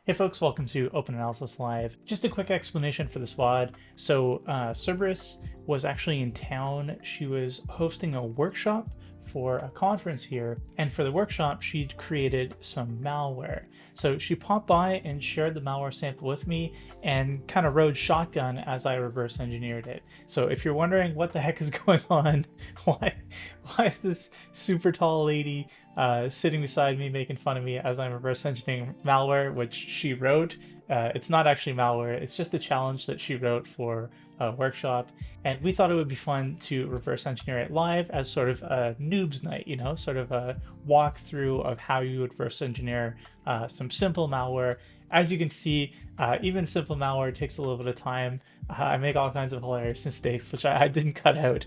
Hey folks, welcome to Open Analysis Live. Just a quick explanation for this VOD. So Cerberus was actually in town. She was hosting a workshop for a conference here, and for the workshop she'd created some malware. So she popped by and shared the malware sample with me and kind of rode shotgun as I reverse engineered it. So if you're wondering what the heck is going on, why is this super tall lady sitting beside me making fun of me as I'm reverse engineering malware, which she wrote. It's not actually malware, it's just a challenge that she wrote for a workshop, and we thought it would be fun to reverse engineer it live as sort of a noobs night, you know, sort of a walkthrough of how you would reverse engineer some simple malware. As you can see, even simple malware takes a little bit of time. I make all kinds of hilarious mistakes, which I didn't cut out,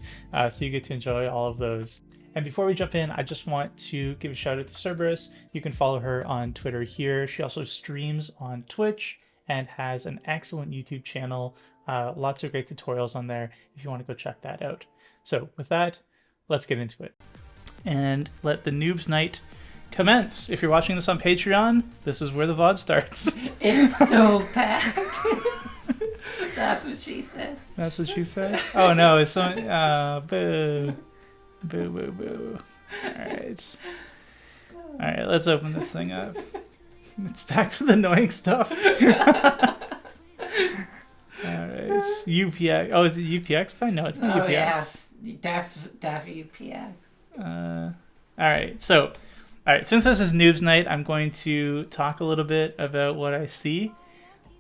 so you get to enjoy all of those. And before we jump in, I just want to give a shout out to Cerberus. You can follow her on Twitter here. She also streams on Twitch and has an excellent YouTube channel. Lots of great tutorials on there if you want to go check that out. So with that, let's get into it. And let the noobs night commence. If you're watching this on Patreon, this is where the VOD starts. It's so packed. That's what she said. That's what she said? Oh no, it's so... boo. Boo, boo, boo. Alright. Alright, let's open this thing up. It's back to the annoying stuff. Alright. UPX. Oh, is it UPX? No, it's not UPX. Yes. Def UPX. Alright, so... Alright, since this is Noobs Night, I'm going to talk a little bit about what I see.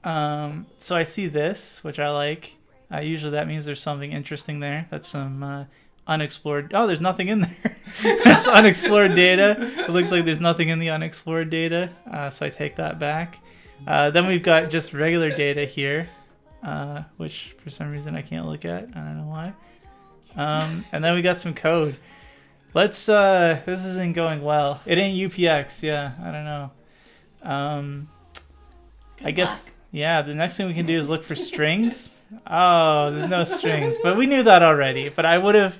So I see this, which I like. Usually that means there's something interesting there. That's some... unexplored. Oh, there's nothing in there. That's unexplored data. It looks like there's nothing in the unexplored data, so I take that back. Then we've got just regular data here, which for some reason I can't look at. I don't know why. And then we got some code. Let's. This isn't going well. It ain't UPX. Yeah, I don't know. I guess. Yeah, the next thing we can do is look for strings. Oh, there's no strings, but we knew that already. But I would have,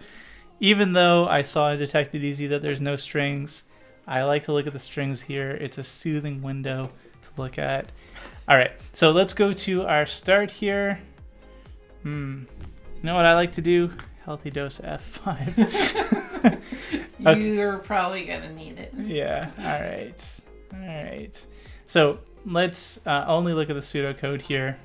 even though I saw and detected easy that there's no strings, I like to look at the strings here. It's a soothing window to look at. All right, so let's go to our start here. You know what I like to do? Healthy dose F5. Okay. You're probably gonna need it. Yeah. All right. So let's only look at the pseudocode here.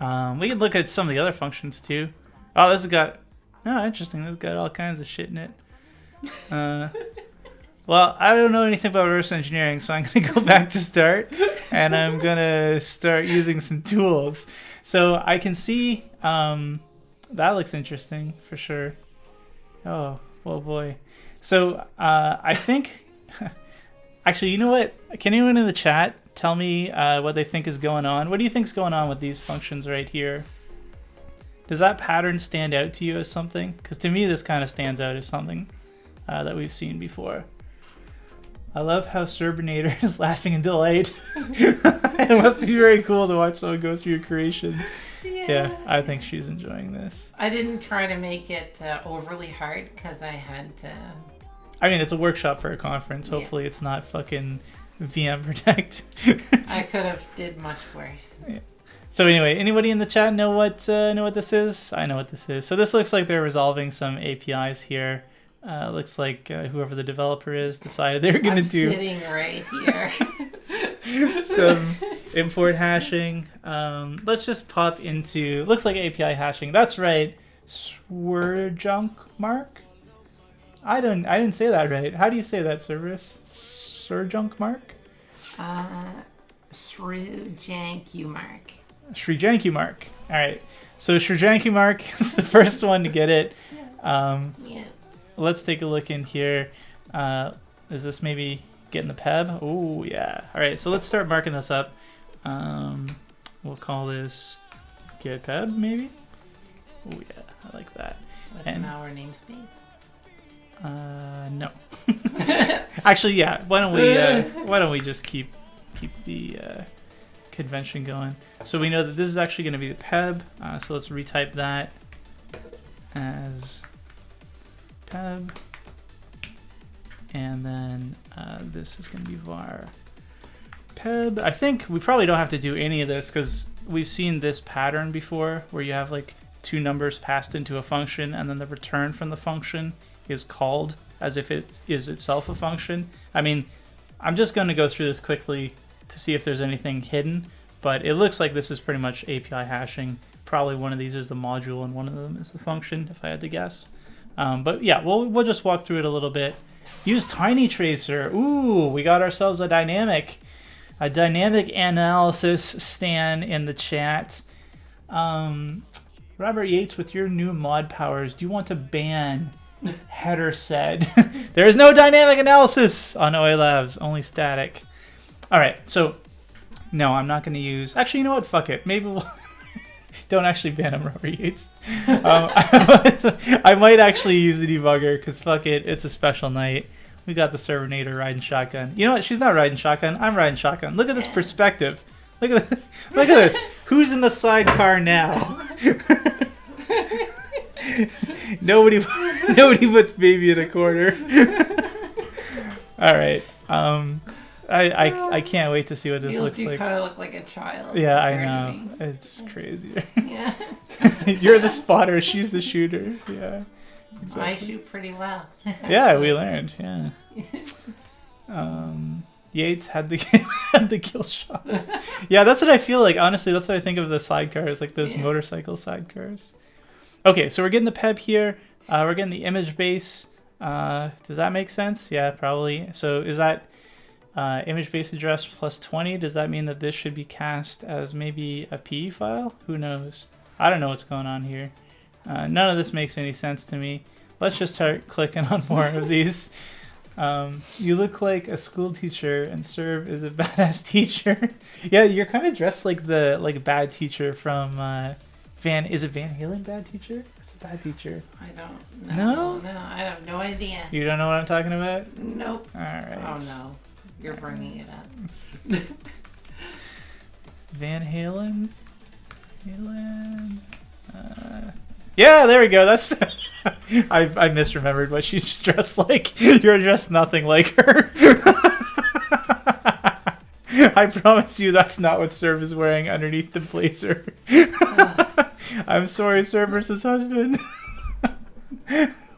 We can look at some of the other functions too. Oh, this has got... Oh, interesting. This has got all kinds of shit in it. Well, I don't know anything about reverse engineering, so I'm going to go back to start, and I'm going to start using some tools. So I can see... that looks interesting, for sure. Oh boy. So I think... Actually, you know what? Can anyone in the chat tell me what they think is going on? What do you think is going on with these functions right here? Does that pattern stand out to you as something? Because to me, this kind of stands out as something that we've seen before. I love how Cerbinator is laughing in delight. It must be very cool to watch someone go through your creation. Yeah, I think she's enjoying this. I didn't try to make it overly hard because I had to... I mean, it's a workshop for a conference. Hopefully it's not fucking VM Protect. I could have did much worse. Yeah. So anyway, anybody in the chat know what this is? I know what this is. So this looks like they're resolving some APIs here. Looks like whoever the developer is decided they were going to do... I'm sitting right here. Some import hashing. Let's just pop into... Looks like API hashing. That's right. Swrjunk mark? I didn't say that right. How do you say that, Cerberus? Swrjunk mark? Swrjunk-mark. Swrjunk-mark. All right. So Swrjunk-mark is the first one to get it. Yeah. Let's take a look in here. Is this maybe getting the peb? Oh, yeah. All right. So let's start marking this up. We'll call this get peb, maybe? Oh, yeah. I like that. With an hour namespace? No. Actually, yeah. Why don't we just keep the convention going? So we know that this is actually going to be the peb. So let's retype that as peb, and then this is going to be var peb. I think we probably don't have to do any of this because we've seen this pattern before where you have like two numbers passed into a function and then the return from the function is called as if it is itself a function. I mean, I'm just going to go through this quickly to see if there's anything hidden, but it looks like this is pretty much API hashing. Probably one of these is the module and one of them is the function, if I had to guess. But yeah, we'll just walk through it a little bit. Use Tiny Tracer. Ooh, we got ourselves a dynamic analysis stan in the chat. Robert Yates, with your new mod powers, do you want to ban header said? There is no dynamic analysis on OALabs, only static. All right, so no, I'm not going to use. Actually, you know what? Fuck it. Maybe we'll. Don't actually ban him, Robert Yates. I might actually use the debugger because fuck it, it's a special night. We got the Servernator riding shotgun. You know what? She's not riding shotgun. I'm riding shotgun. Look at this perspective. Look at this. Look at this. Who's in the sidecar now? Nobody puts baby in a corner. All right. I can't wait to see what this looks like. You kind of look like a child. Yeah, I know. It's crazy. Yeah. You're the spotter. She's the shooter. Yeah. Exactly. I shoot pretty well. Yeah, we learned. Yeah. Yates had the kill shot. Yeah, that's what I feel like. Honestly, that's what I think of the sidecars, like those motorcycle sidecars. Okay, so we're getting the peb here. We're getting the image base. Does that make sense? Yeah, probably. So is that image base address plus 20? Does that mean that this should be cast as maybe a PE file? Who knows? I don't know what's going on here. None of this makes any sense to me. Let's just start clicking on more of these. You look like a school teacher and serve as a badass teacher. Yeah, you're kind of dressed like the bad teacher from Is it Van Halen bad teacher? What's the bad teacher? I don't know. No, I have no idea. You don't know what I'm talking about? Nope. All right. Oh no, you're bringing it up. Van Halen. Yeah, there we go. That's I misremembered what she's dressed like. You're dressed nothing like her. I promise you that's not what Serv is wearing underneath the blazer. I'm sorry, Cerberus's husband.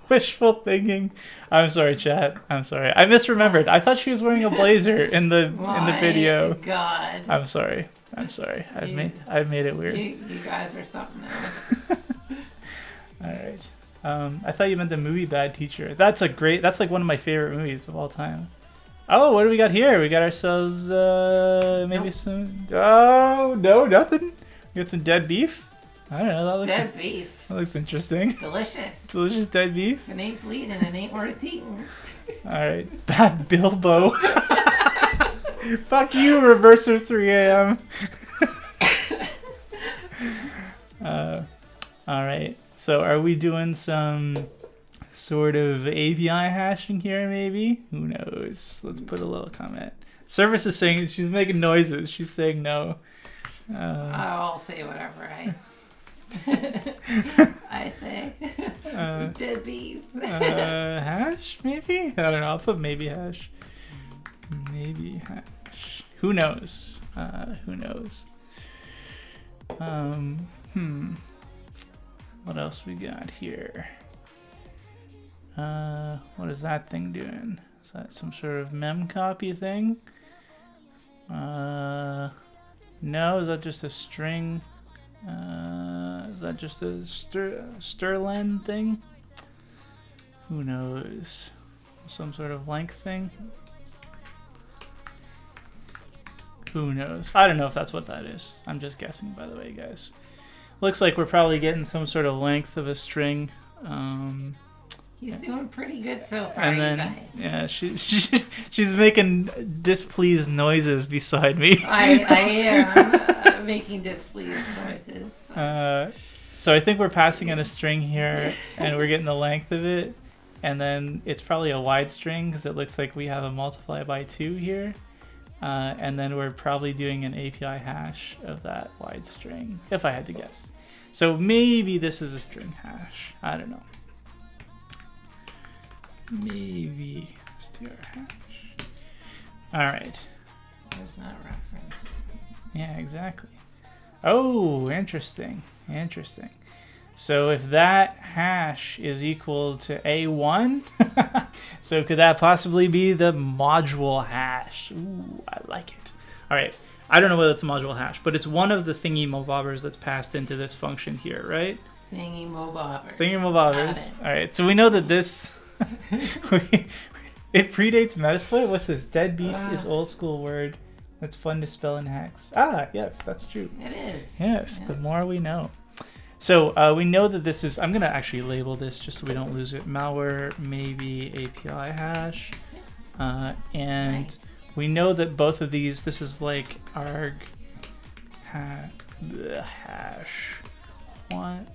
Wishful thinking. I'm sorry, chat. I'm sorry. I misremembered. I thought she was wearing a blazer in the video. God. I'm sorry. I've made it weird. You guys are something else. All right. I thought you meant the movie Bad Teacher. That's like one of my favorite movies of all time. Oh, what do we got here? We got ourselves maybe some. Oh no, nothing. We got some dead beef. I don't know. That looks dead beef. That looks interesting. Delicious. Delicious dead beef. If it ain't bleeding, it ain't worth eating. All right, Bad Bilbo. Fuck you, Reverser 3 a.m. All right. So are we doing some sort of API hashing here, maybe? Who knows? Let's put a little comment. Service is saying she's making noises. She's saying no. I'll say whatever I say. Dead beef. Hash, maybe? I don't know. I'll put maybe hash. Maybe hash. Who knows? Who knows? What else we got here? What is that thing doing? Is that some sort of mem copy thing? No, is that just a string? Is that just a Sterlen thing? Who knows? Some sort of length thing? Who knows? I don't know if that's what that is. I'm just guessing, by the way, guys. Looks like we're probably getting some sort of length of a string. He's doing pretty good so far, And then, you guys. yeah, she's making displeased noises beside me. I am making displeased noises. So I think we're passing in a string here, and we're getting the length of it. And then it's probably a wide string, because it looks like we have a multiply by 2 here. And then we're probably doing an API hash of that wide string, if I had to guess. So maybe this is a string hash. I don't know. Maybe str hash. All right. There's not reference. Yeah, exactly. Oh, interesting. Interesting. So if that hash is equal to A1, so could that possibly be the module hash? Ooh, I like it. All right. I don't know whether it's a module hash, but it's one of the thingy-mobobbers that's passed into this function here, right? Thingy-mobobbers. Thingy-mobobbers. All right. So we know that this... it predates Metasploit. What's this? Deadbeat is old school word. That's fun to spell in hex. Ah, yes, that's true. It is. Yes, Yeah. the more we know. So we know that this is, I'm going to actually label this just so we don't lose it. Malware maybe API hash. And Nice. we know that both of these, this is like arg hash one.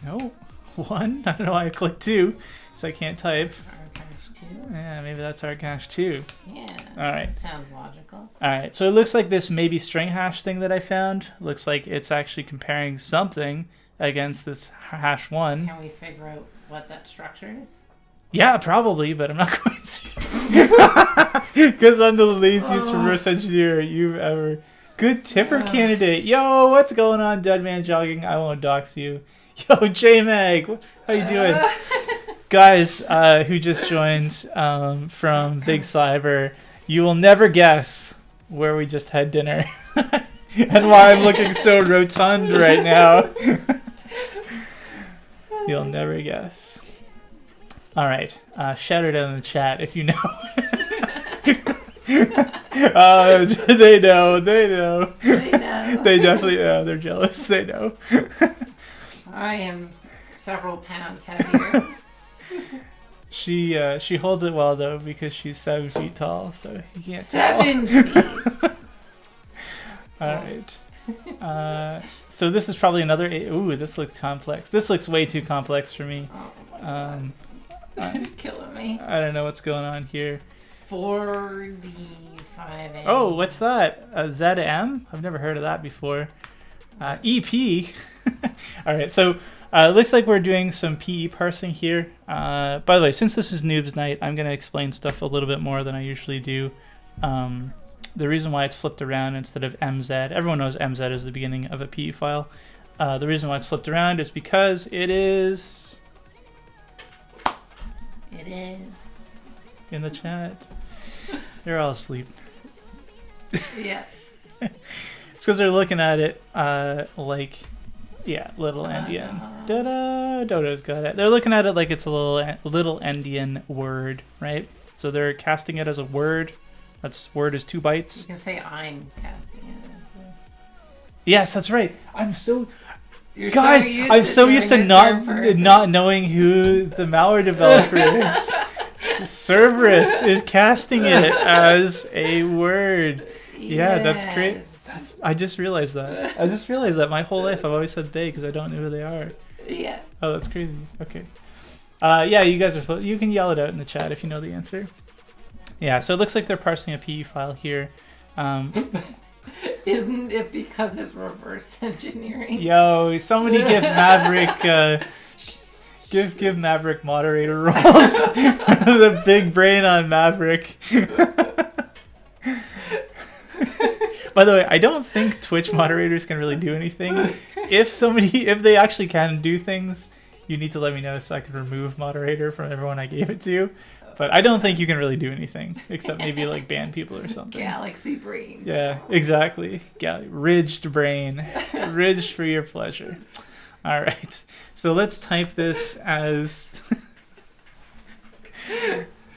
No, one. I don't know why I clicked 2, so I can't type. Arcash 2. Yeah, maybe that's arg hash 2. Yeah. All right. That sounds logical. All right, so it looks like this maybe string hash thing that I found looks like it's actually comparing something against this hash 1. Can we figure out what that structure is? Yeah, probably, but I'm not going to. Because I'm the laziest reverse engineer you've ever. Good tipper candidate. Yo, what's going on, Dead Man Jogging? I won't dox you. Yo, J-Mag, how you doing? Guys who just joined from Big Cyber, you will never guess where we just had dinner and why I'm looking so rotund right now. You'll never guess. All right, shout it out in the chat if you know. They know. They know. They definitely know. They're jealous. They know. I am several pounds heavier. She holds it well though because she's 7 feet tall, so you can't. 7 feet. All right. So this is probably another. Ooh, this looks complex. This looks way too complex for me. Oh my god. Killing me. I don't know what's going on here. 45A. Oh, what's that? ZM? I've never heard of that before. EP. All right, so it looks like we're doing some PE parsing here. By the way, since this is Noobs Night, I'm going to explain stuff a little bit more than I usually do. The reason why it's flipped around instead of MZ, everyone knows MZ is the beginning of a PE file. The reason why it's flipped around is because it is... It is. In the chat. They're all asleep. Yeah. It's because they're looking at it like, yeah, little endian. Da-da! Dodo's got it. They're looking at it like it's a little endian word, right? So they're casting it as a word. That's word is 2 bytes. You can say I'm casting it. Yes, that's right. I'm so... You're Guys, I'm so used to doing it not third person. not knowing who the malware developer is. Cerberus is casting it as a word. Yeah, that's great. Yes. I just realized that. I just realized that my whole life I've always said they because I don't know who they are. Yeah. Oh, that's crazy. Okay. Yeah, you guys are. You can yell it out in the chat if you know the answer. Yeah, so it looks like they're parsing a PE file here. Isn't it because it's reverse engineering? Yo, somebody give Maverick give Maverick moderator roles. The big brain on Maverick. By the way, I don't think Twitch moderators can really do anything. If they actually can do things, you need to let me know so I can remove moderator from everyone I gave it to. But I don't think you can really do anything except maybe like ban people or something. Galaxy brain. Yeah, exactly. Ridged brain. Ridged for your pleasure. All right. So let's type this as...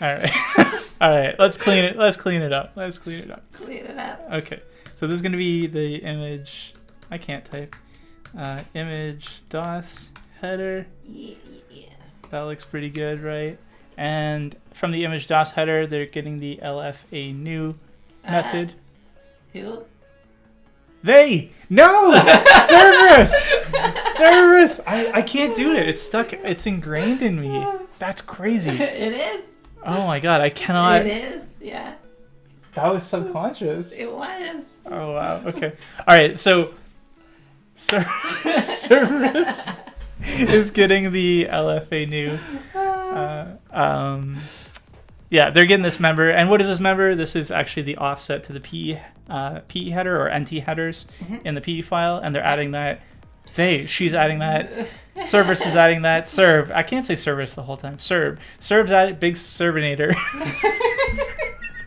All right. All right. Let's clean it up. Clean it up. Okay. So this is going to be the image... I can't type. Image DOS header. Yeah. That looks pretty good, right? And from the image DOS header, they're getting the LFA new method. Who? They! No! Cerberus! Cerberus! I can't do it. It's stuck. It's ingrained in me. That's crazy. It is. Oh my god, I cannot. It is, yeah. That was subconscious. It was. Oh wow, okay. Alright, so Cerberus is getting the LFA new Yeah, they're getting this member. And what is this member? This is actually the offset to the PE header or NT headers in the PE file, and they're adding that. She's adding that. Cerberus is adding that. Serb. I can't say Cerberus the whole time. Serb's adding big Serbinator.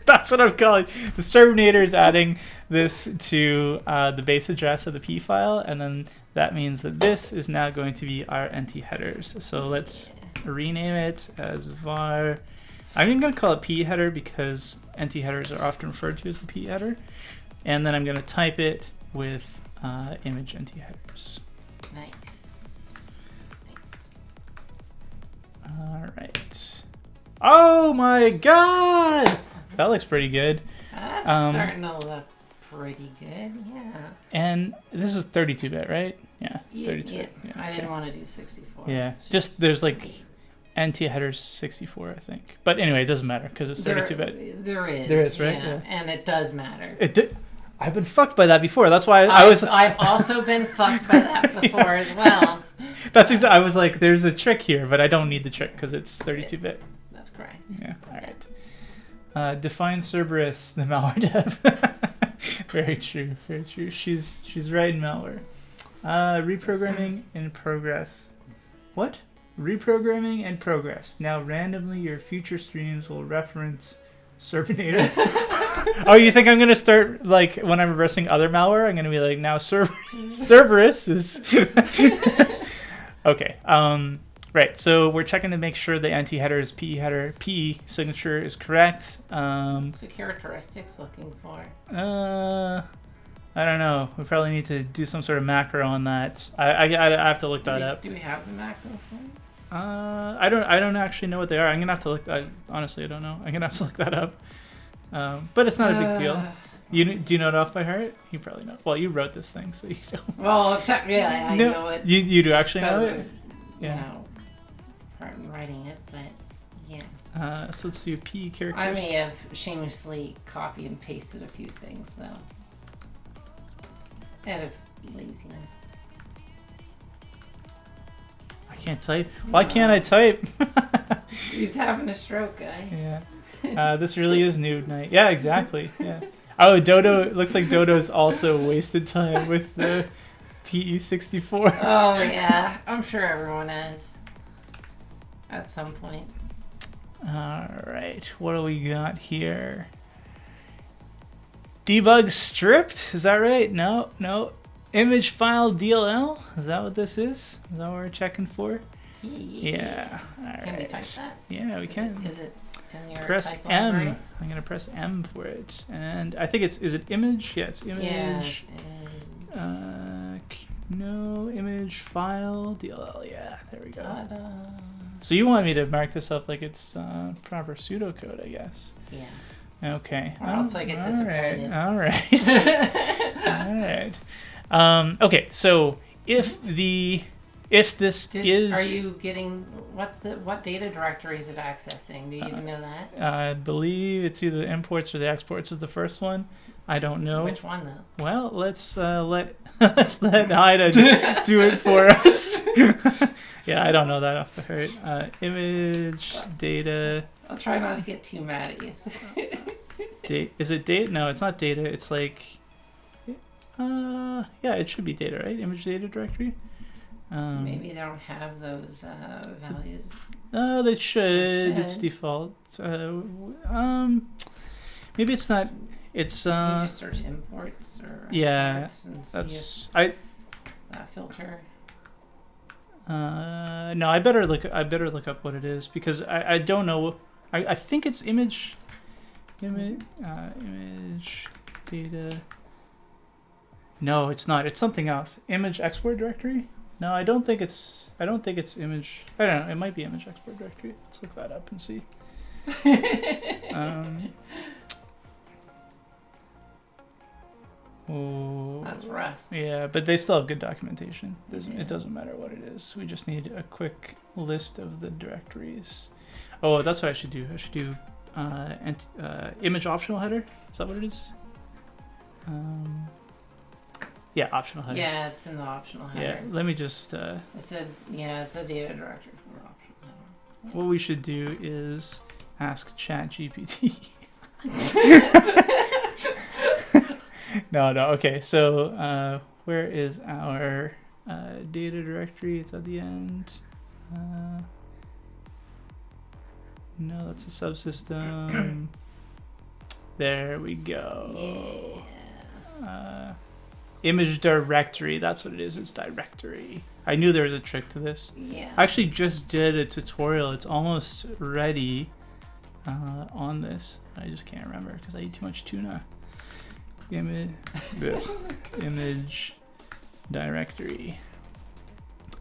That's what I'm calling. The Serbinator is adding this to the base address of the P file, and then that means that this is now going to be our NT headers. So let's rename it as var. I'm even going to call it P header because NT headers are often referred to as the P header. And then I'm going to type it with image NT headers. Nice. All right. Oh my God! That looks pretty good. That's starting to look pretty good, yeah. And this is 32-bit, right? Yeah, 32-bit. Yeah, I didn't want to do 64. Yeah, just there's like NT headers 64, I think. But anyway, it doesn't matter because it's 32-bit. There is. There is, right? Yeah. And it does matter. I've been fucked by that before. That's why I've also been fucked by that before as well. I was like, there's a trick here, but I don't need the trick because it's 32-bit. That's correct. Yeah. All right. Define Cerberus, the malware dev. Very true. Very true. She's right in malware. Reprogramming in progress. What? Reprogramming in progress. Now randomly your future streams will reference Serbinator. Oh, you think I'm gonna start like when I'm reversing other malware? I'm gonna be like, now Cerberus is. Okay. Right. So we're checking to make sure the NT header's P header P signature is correct. What's the characteristics looking for? I don't know. We probably need to do some sort of macro on that. I have to look that up. Do we have the macro for it? I don't actually know what they are. I'm gonna have to look. Honestly, I don't know. I'm gonna have to look that up. But it's not a big deal. Do you know it off by heart? You probably know. Well, you wrote this thing, so you don't. Well, technically, I know it. You do actually know it. Yeah. You know, part in writing it, but yeah. So let's do P characters. I may have shamelessly copy and pasted a few things though, out of laziness. I can't type. Why can't I type? He's having a stroke, guy. Yeah. This really is nude night. Yeah, exactly. Yeah. Oh, Dodo. It looks like Dodo's also wasted time with the PE64. Oh yeah, I'm sure everyone has at some point. All right. What do we got here? Debug stripped. Is that right? No. Image file DLL? Is that what this is? Is that what we're checking for? Yeah. All right. Can we type that? Yeah, we can. Is it in your press type M. library? I'm going to press M for it. And I think is it image? Yeah, it's image. Yes. No, image file DLL. Yeah, there we go. Ta-da. So you want me to mark this up like it's proper pseudocode, I guess. Yeah. Okay. Or else I get disappointed. All right. All right. Okay. So if this is, are you getting what data directory is it accessing? Do you even know that? I believe it's either the imports or the exports is the first one. I don't know. Which one though? Well, let's let Ida do it for us. Yeah, I don't know that off the heart. Image data. I'll try not to get too mad at you. Date? Is it data? No, it's not data. It's like, yeah, it should be data, right? Image data directory. Maybe they don't have those values. Oh, they should. It's default. Maybe it's not. It's you just search imports or exports and see if that filter. No, I better look up what it is because I don't know. I think it's image data. No, it's not. It's something else. Image export directory. No, I don't think it's image. I don't know. It might be image export directory. Let's look that up and see. Oh, that's Rust. Yeah, but they still have good documentation. It doesn't matter what it is. We just need a quick list of the directories. Oh, that's what I should do. I should do image optional header. Is that what it is? Yeah, optional header. Yeah, it's in the optional header. Yeah, let me just... it's a data directory for optional header. Yeah. What we should do is ask ChatGPT. No. Okay. So where is our data directory? It's at the end. No, that's a subsystem. There we go. Yeah. Image directory. That's what it is. It's directory. I knew there was a trick to this. Yeah. I actually just did a tutorial. It's almost ready on this. I just can't remember because I eat too much tuna. Image directory.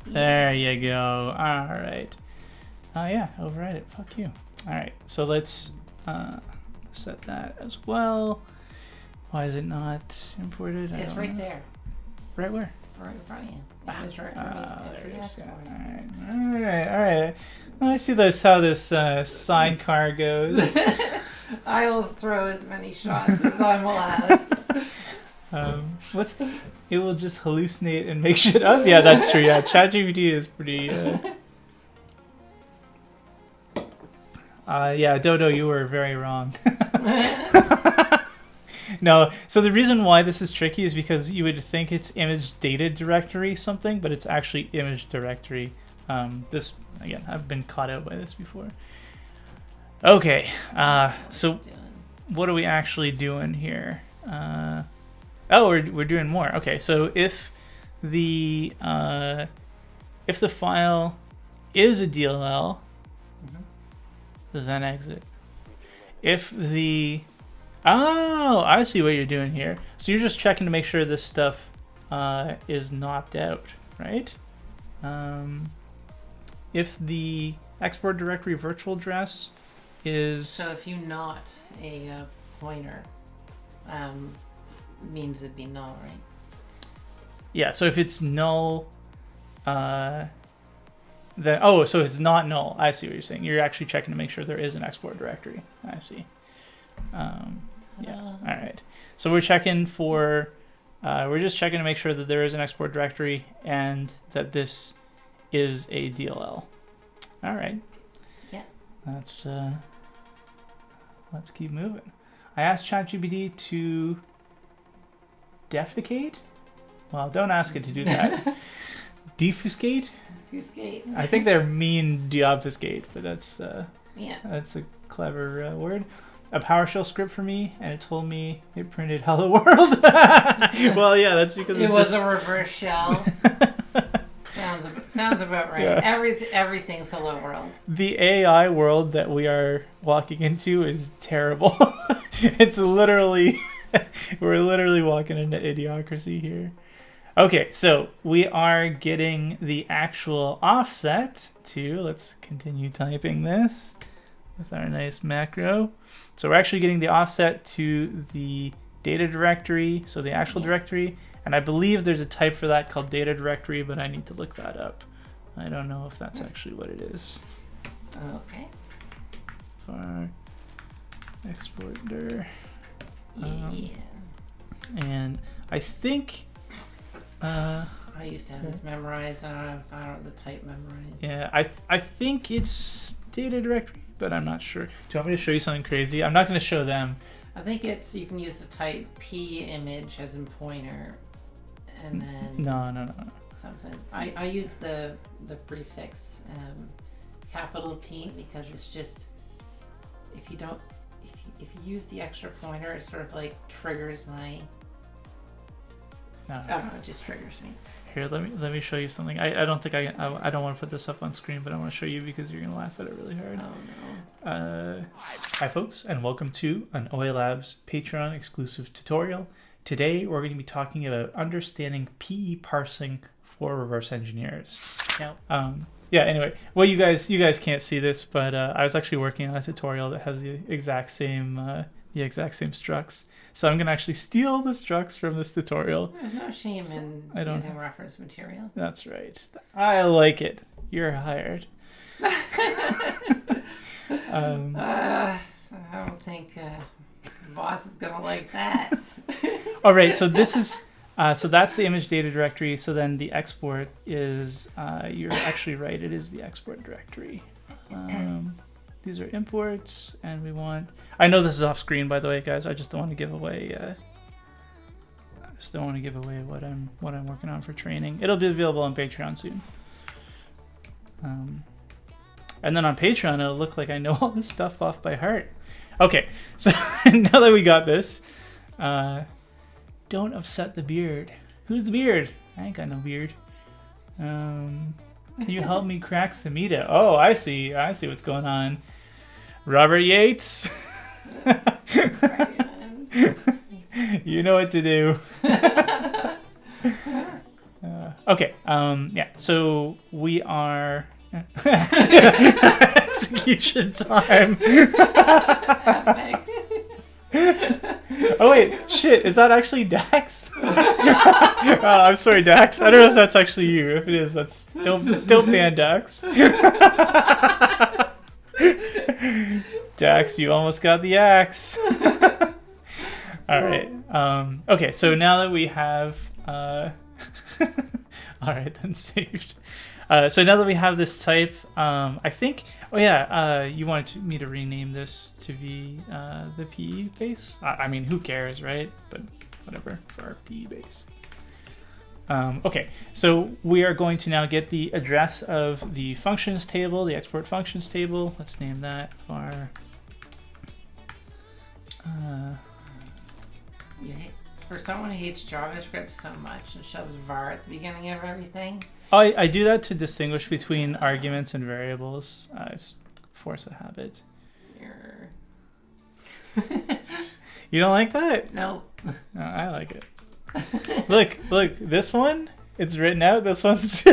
There you go. All right. Yeah, override it. Fuck you. All right. So let's set that as well. Why is it not imported? It's right there. Right where? Right in front of you. There it is. All right. Well, I see this how this sidecar goes. I will throw as many shots as I'm allowed. What's this? It will just hallucinate and make shit up. Yeah, that's true. Yeah, ChatGPT is pretty. Yeah, Dodo, you were very wrong. No, so the reason why this is tricky is because you would think it's image data directory something, but it's actually image directory. This, again, I've been caught out by this before. Okay, so what are we actually doing here? Oh, we're doing more. Okay, so if the file is a DLL, then exit. If the I see what you're doing here. So you're just checking to make sure this stuff is knocked out, right? If the export directory virtual address is... So if you not a pointer, means it'd be null, right? Yeah, so if it's null, then... Oh, so it's not null. I see what you're saying. You're actually checking to make sure there is an export directory. I see. Yeah, all right. So we're checking for... we're just checking to make sure that there is an export directory and that this is a DLL. All right. Yeah. Let's keep moving. I asked ChatGPT to defecate. Well, don't ask it to do that. Defuscate. Defuscate. I think they're mean deobfuscate, but that's yeah. That's a clever word. A PowerShell script for me, and it told me it printed "Hello World." Well, yeah, that's because it was a reverse shell. Sounds about right. Yeah. Everything's Hello World. The AI world that we are walking into is terrible. It's literally, we're literally walking into idiocracy here. Okay, so we are getting the actual offset to, let's continue typing this with our nice macro. So we're actually getting the offset to the data directory, so the actual directory, and I believe there's a type for that called data directory, but I need to look that up. I don't know if that's actually what it is. Okay. For export dir. Yeah. And I think... I used to have this memorized. I don't have the type memorized. Yeah, I think it's data directory, but I'm not sure. Do you want me to show you something crazy? I'm not going to show them. I think it's you can use the type p image as in pointer, and then no. Something. I use the prefix capital P because it's just if you use the extra pointer, it sort of like triggers my. No, it just triggers me. Here, let me show you something. I don't think I don't want to put this up on screen, but I want to show you because you're gonna laugh at it really hard. Oh no. Hi folks, and welcome to an OALabs Patreon exclusive tutorial. Today we're going to be talking about understanding PE parsing for reverse engineers. Now, yeah. Anyway, well, you guys can't see this, but I was actually working on a tutorial that has the exact same structs. So I'm going to actually steal the structs from this tutorial. There's no shame in using reference material. That's right. I like it. You're hired. I don't think boss is going to like that. All right. So this is so that's the image data directory. So then the export is you're actually right. It is the export directory. these are imports, and we want. I know this is off screen, by the way, guys. I just don't want to give away. What I'm working on for training. It'll be available on Patreon soon. And then on Patreon, it'll look like I know all this stuff off by heart. Okay, so now that we got this, don't upset the beard. Who's the beard? I ain't got no beard. Can you help me crack the meta? Oh, I see what's going on. Robert Yates. You know what to do. Okay. Yeah. So we are execution time. Oh wait, shit! Is that actually Dax? I'm sorry, Dax. I don't know if that's actually you. If it is, don't ban Dax. Dax, you almost got the axe. All right. Okay, so now that we have, all right, then saved. So now that we have this type, I think. Oh yeah, you wanted me to rename this to be the PE base. I mean, who cares, right? But whatever for our PE base. Okay, so we are going to now get the address of the functions table, the export functions table. Let's name that var. For someone who hates JavaScript so much and shoves var at the beginning of everything. I do that to distinguish between arguments and variables. It's force of habit. You don't like that? No. Oh, I like it. Look, this one, it's written out. This one's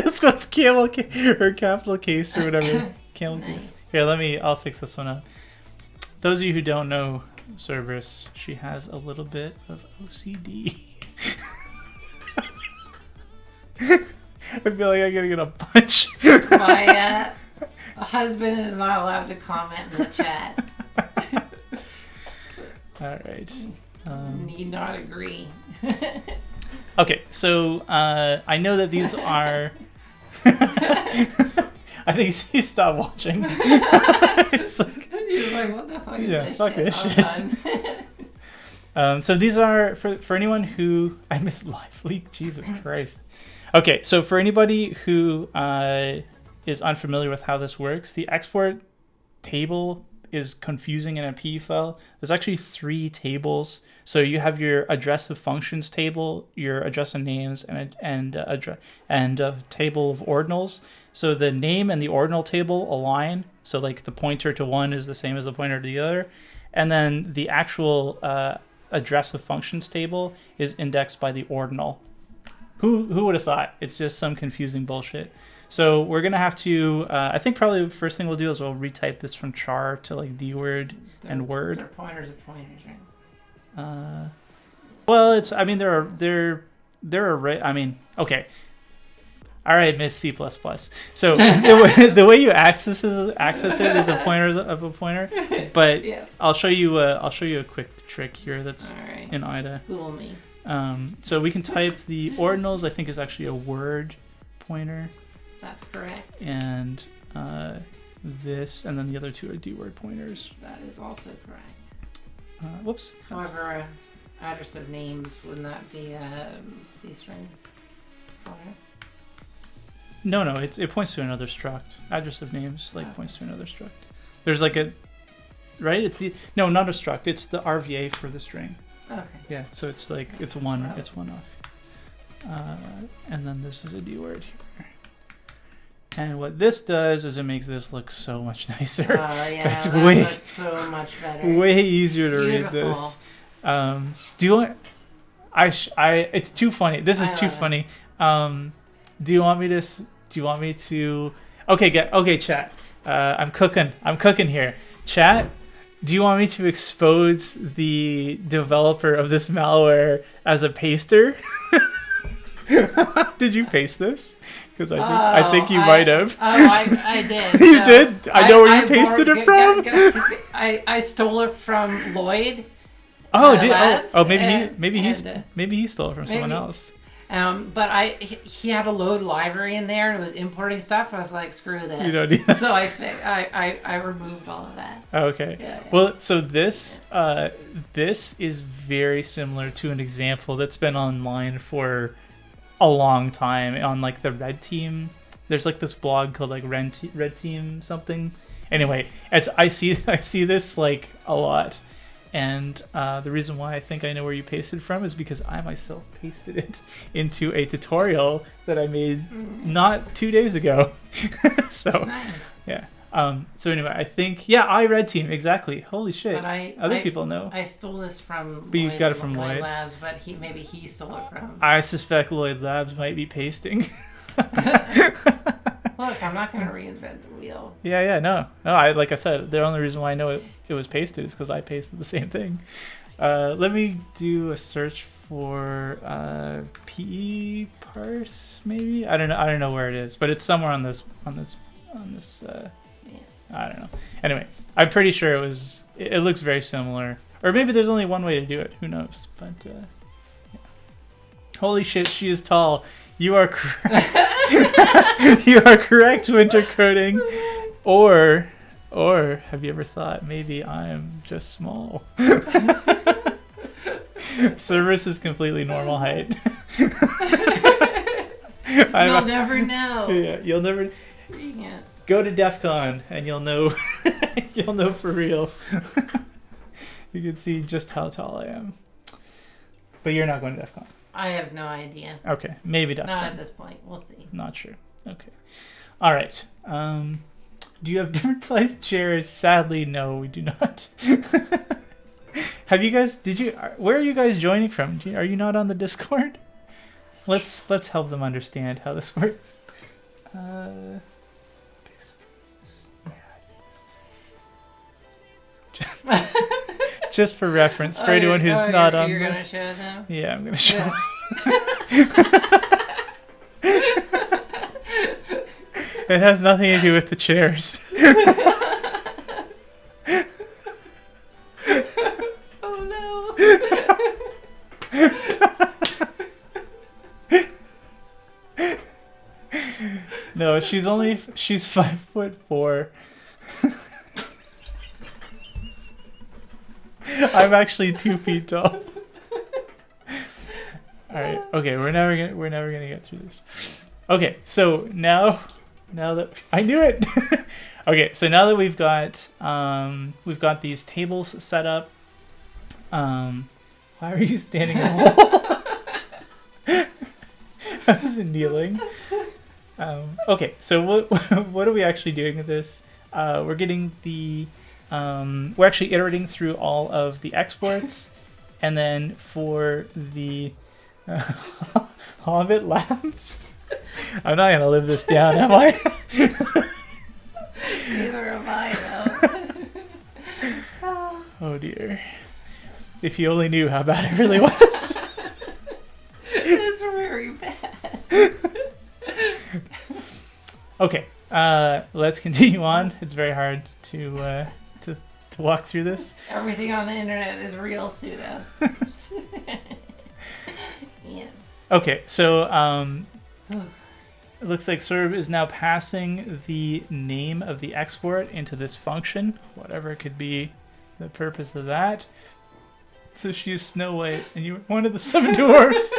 camel or capital case or whatever. Camel case. Here, I'll fix this one up. Those of you who don't know Cerberus, she has a little bit of OCD. I feel like I'm gonna get a punch. My husband is not allowed to comment in the chat. All right. Need not agree. Okay, so I know that these are. I think he stopped watching. It's like, he's like, what the fuck is this fuck shit? this I'm shit. done. So these are for anyone who I missed live leak. Jesus Christ. Okay, so for anybody who is unfamiliar with how this works, the export table is confusing in a PE file. There's actually 3 tables. So you have your address of functions table, your address of names, and a table of ordinals. So the name and the ordinal table align. So like the pointer to one is the same as the pointer to the other, and then the actual address of functions table is indexed by the ordinal. Who would have thought? It's just some confusing bullshit. So we're gonna have to. I think probably the first thing we'll do is we'll retype this from char to like dword and word. They're pointers are pointers, right? Well, it's. I mean, they're I mean, okay. All right, Miss C++. So the way you access it is a pointer of a pointer. But yeah. I'll show you a quick trick here that's right. in IDA. School me. So we can type the ordinals. I think is actually a word pointer. That's correct. And this, and then the other 2 are dword pointers. That is also correct. Whoops. However, address of names wouldn't that be a C string pointer? No, it points to another struct. Address of names points to another struct. There's like a, right? It's not a struct. It's the RVA for the string. Okay. Yeah, so it's like it's one off. And then this is a dword here. And what this does is it makes this look so much nicer. Oh yeah, It's that looks so much better. Way easier to Beautiful. read this. Do you want? It's too funny. This is too funny. Do you want me to? Okay, chat. I'm cooking here. Chat. Do you want me to expose the developer of this malware as a paster? Did you paste this? Because I think you might have. Oh, I did. You did? I know where you pasted it from. I stole it from Lloyd. Oh, maybe he stole it from someone else. But he had a load library in there and it was importing stuff. I was like, screw this. You don't need that. So I removed all of that. Okay. Yeah. Well, so this is very similar to an example that's been online for a long time on like the Red Team. There's like this blog called like Red Team something. Anyway, as I see this like a lot. And the reason why I think I know where you pasted from is because I myself pasted it into a tutorial that I made not 2 days ago. So, Nice. yeah. So anyway, I think, yeah, I Red Team, exactly. Holy shit. But Other people know. I stole this from But you got it from Lloyd. OALabs, but maybe he stole it from... I suspect OALabs might be pasting. Look, I'm not going to reinvent the wheel. No. Like I said, the only reason why I know it was pasted is because I pasted the same thing. Let me do a search for PE parse, maybe. I don't know where it is, but it's somewhere on this. Yeah. I don't know. Anyway, I'm pretty sure it looks very similar, or maybe there's only one way to do it. Who knows? But yeah. Holy shit, she is tall. You are correct. You are correct, winter coding. Or have you ever thought maybe I'm just small? Cerberus is completely normal height. You'll never know. Yeah, you'll never. Yeah. Go to DEF CON and you'll know. You'll know for real. You can see just how tall I am. But you're not going to DEF CON. I have no idea. Okay, maybe DEF CON. Not at this point. We'll see. Not sure. Okay. All right. Do you have different sized chairs? Sadly, no, we do not. Have you guys? Where are you guys joining from? Are you not on the Discord? Let's help them understand how this works. Just for reference, for anyone who's not on. You're gonna show them. Yeah, I'm gonna show. It has nothing to do with the chairs. Oh no. No, she's 5'4". I'm actually 2 feet tall. All right. Okay, we're never gonna get through this. Okay, so now that I knew it. Okay, so now that we've got these tables set up. Why are you standing in a hole? I was kneeling. Okay, so what are we actually doing with this? We're getting we're actually iterating through all of the exports, and then for the Hobbit Labs. I'm not gonna live this down, am I? Neither am I, though. Oh dear. If you only knew how bad it really was. It's very bad. Okay, let's continue on. It's very hard to walk through this. Everything on the internet is real pseudo. Yeah. Okay, so it looks like Serb is now passing the name of the export into this function, whatever could be the purpose of that. So she used Snow White, and you were one of the 7 dwarfs.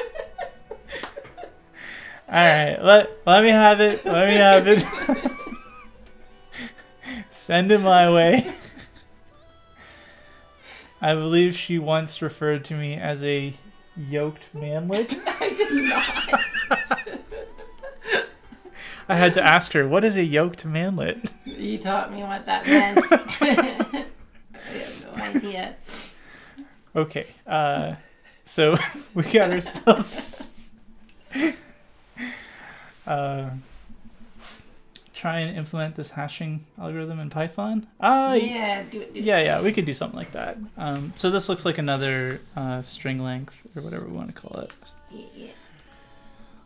All right, let me have it. Let me have it. Send it my way. I believe she once referred to me as a yoked manlet. I did not. I had to ask her, what is a yoked manlet? You taught me what that meant. I have no idea. Okay, so we got ourselves... try and implement this hashing algorithm in Python. Yeah, do it. Yeah, we could do something like that. So this looks like another string length, or whatever we want to call it. Yeah.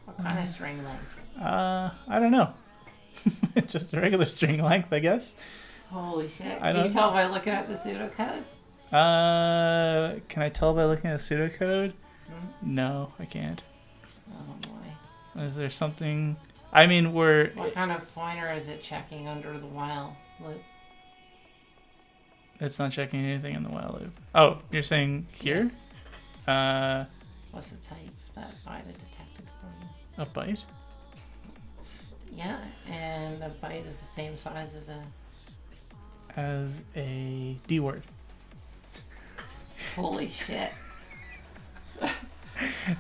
What kind of string length? I don't know. Just a regular string length, I guess. Holy shit. I Can you don't tell by looking at the pseudocode? Can I tell by looking at the pseudocode? Mm-hmm. No, I can't. Oh boy. Is there something? I mean, we're. What kind of pointer is it checking under the while loop? It's not checking anything in the while loop. Oh, you're saying here? Yes. What's the type that byte is detected for you? A byte? Yeah, and the byte is the same size as a D word. Holy shit.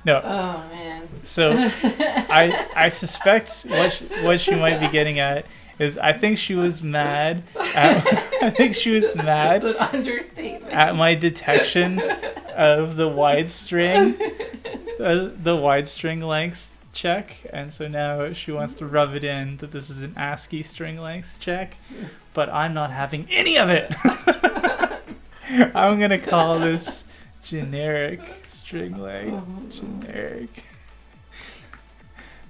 No. Oh man. So I suspect what she might be getting at is I think she was mad at It's an understatement. at my detection of the wide string the wide string length check, and so now she wants to rub it in that this is an ASCII string length check, but I'm not having any of it. I'm gonna call this generic string length. Generic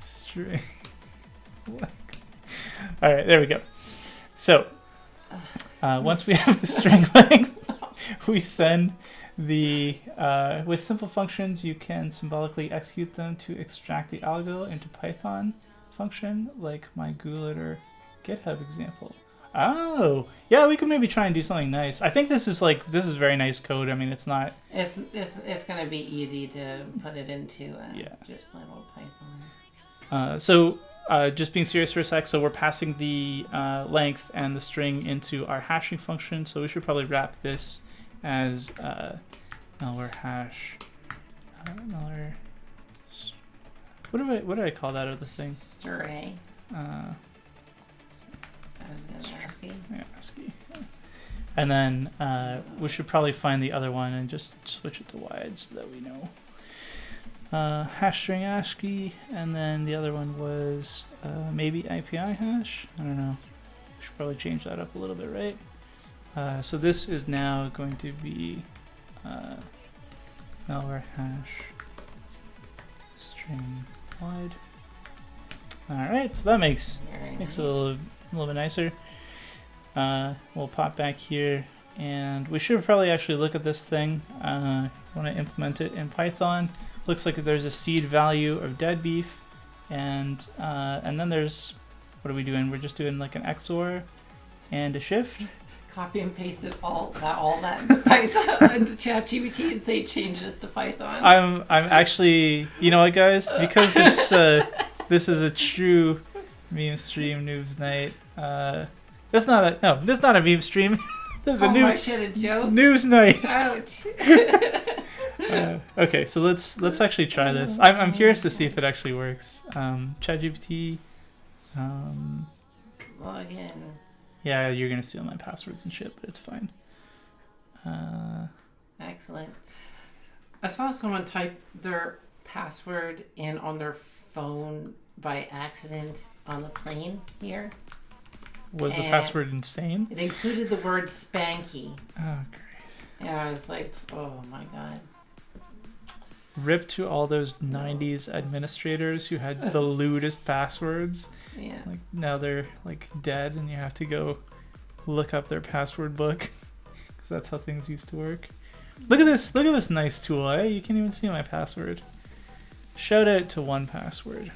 string length. All right, there we go. So once we have the string length, we send the with simple functions you can symbolically execute them to extract the algo into Python function, like my Gulet or GitHub example. Oh yeah, we could maybe try and do something nice. I think this is very nice code. I mean, it's not. It's gonna be easy to put it into just plain old Python. So just being serious for a sec. So we're passing the length and the string into our hashing function. So we should probably wrap this as malware hash. Malware. What do I call that other thing? Stray. ASCII. Yeah, ASCII. Yeah. And then we should probably find the other one and just switch it to wide so that we know. Hash string ASCII, and then the other one was maybe IPI hash. I don't know. We should probably change that up a little bit, right? So this is now going to be malware hash string wide. All right, so that makes it a little bit nicer. We'll pop back here, and we should probably actually look at this thing. Want to implement it in Python. Looks like there's a seed value of dead beef, and then there's, what are we doing? We're just doing like an XOR and a shift. Copy and paste it all that into Python into ChatGPT and say change this to Python. I'm actually, you know what, guys? Because it's this is a true meme stream noobs night. That's not a meme stream. This is my shit, a joke. News night. Ouch. Okay, so let's actually try this. I'm curious to see if it actually works. ChatGPT. Log in. Yeah, you're gonna steal my passwords and shit, but it's fine. Excellent. I saw someone type their password in on their phone by accident on the plane here. Was the password insane? It included the word spanky. Oh, great. And I was like, oh my god. Rip to all those 90s administrators who had the lewdest passwords. Yeah. Like now they're like dead, and you have to go look up their password book, because that's how things used to work. Look at this nice tool, eh? You can't even see my password. Shout out to 1Password,